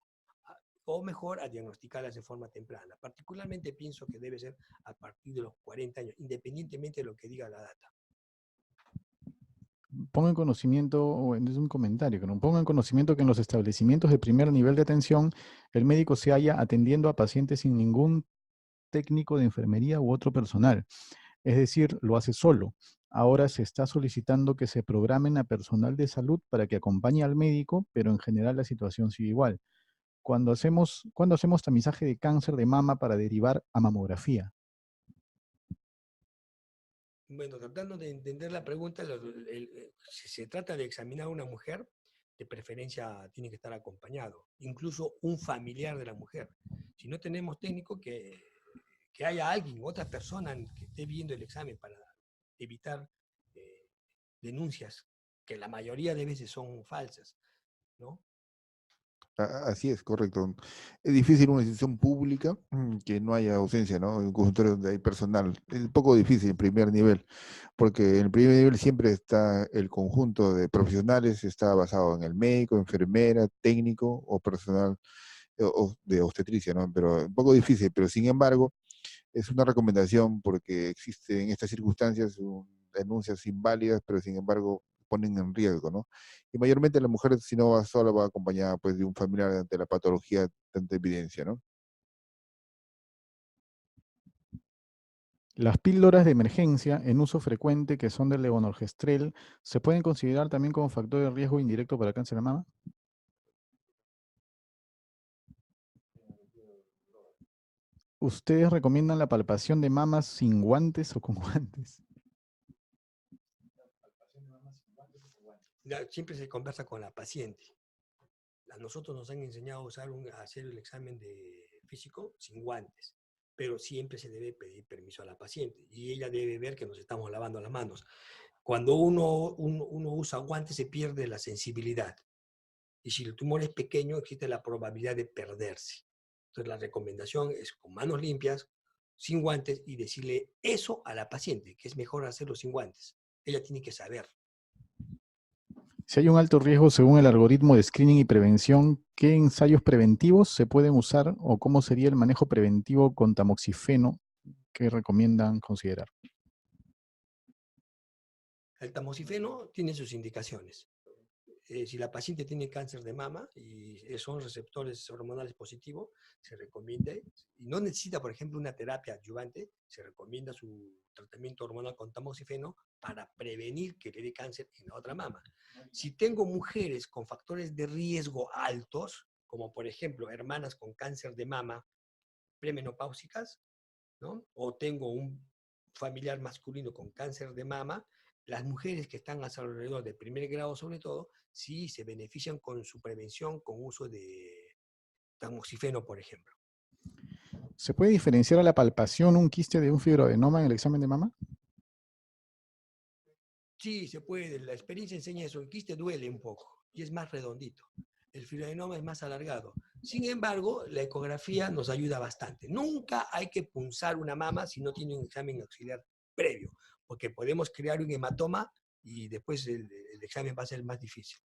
O mejor, a diagnosticarlas de forma temprana. Particularmente pienso que debe ser a partir de los 40 años, independientemente de lo que diga la data. Pongo en conocimiento, o es un comentario, que no pongo en conocimiento que en los establecimientos de primer nivel de atención, el médico se halla atendiendo a pacientes sin ningún técnico de enfermería u otro personal. Es decir, lo hace solo. Ahora se está solicitando que se programen a personal de salud para que acompañe al médico, pero en general la situación sigue igual. Cuando hacemos tamizaje de cáncer de mama para derivar a mamografía. Bueno, tratando de entender la pregunta, si se trata de examinar a una mujer, de preferencia tiene que estar acompañado, incluso un familiar de la mujer. Si no tenemos técnico, que haya alguien, otra persona que esté viendo el examen para evitar eh, denuncias, que la mayoría de veces son falsas, ¿no? Así es, correcto. Es difícil una institución pública que no haya ausencia, ¿no? En un consultorio donde hay personal. Es un poco difícil en primer nivel, porque en el primer nivel siempre está el conjunto de profesionales, está basado en el médico, enfermera, técnico o personal o de obstetricia, ¿no? Pero un poco difícil, pero sin embargo, es una recomendación porque existe en estas circunstancias denuncias inválidas, pero sin embargo ponen en riesgo, ¿no? Y mayormente la mujer, si no va sola, va acompañada pues de un familiar ante la patología de tanta evidencia, ¿no? Las píldoras de emergencia en uso frecuente, que son del levonorgestrel, ¿se pueden considerar también como factor de riesgo indirecto para cáncer de mama? ¿Ustedes recomiendan la palpación de mamas sin guantes o con guantes? Siempre se conversa con la paciente. A nosotros nos han enseñado a hacer el examen de físico sin guantes, pero siempre se debe pedir permiso a la paciente y ella debe ver que nos estamos lavando las manos. Cuando uno usa guantes se pierde la sensibilidad y si el tumor es pequeño existe la probabilidad de perderse. Entonces la recomendación es con manos limpias, sin guantes y decirle eso a la paciente, que es mejor hacerlo sin guantes. Ella tiene que saber. Si hay un alto riesgo según el algoritmo de screening y prevención, ¿qué ensayos preventivos se pueden usar o cómo sería el manejo preventivo con tamoxifeno que recomiendan considerar? El tamoxifeno tiene sus indicaciones. Si la paciente tiene cáncer de mama y son receptores hormonales positivos, se recomienda, y no necesita, por ejemplo, una terapia adyuvante, se recomienda su tratamiento hormonal con tamoxifeno para prevenir que le dé cáncer en la otra mama. Si tengo mujeres con factores de riesgo altos, como por ejemplo hermanas con cáncer de mama premenopáusicas, ¿no? O tengo un familiar masculino con cáncer de mama, las mujeres que están a su alrededor de primer grado sobre todo, sí se benefician con su prevención con uso de tamoxifeno, por ejemplo. ¿Se puede diferenciar a la palpación un quiste de un fibroadenoma en el examen de mama? Sí, se puede, la experiencia enseña eso, el quiste duele un poco y es más redondito. El fibroadenoma es más alargado. Sin embargo, la ecografía nos ayuda bastante. Nunca hay que punzar una mama si no tiene un examen auxiliar previo, porque podemos crear un hematoma y después el examen va a ser más difícil.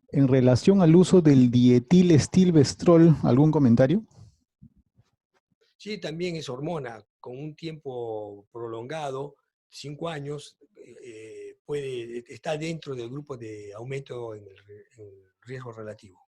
En relación al uso del dietilestilbestrol, ¿algún comentario? Sí, también es hormona, con un tiempo prolongado, 5 años, está dentro del grupo de aumento en el riesgo relativo.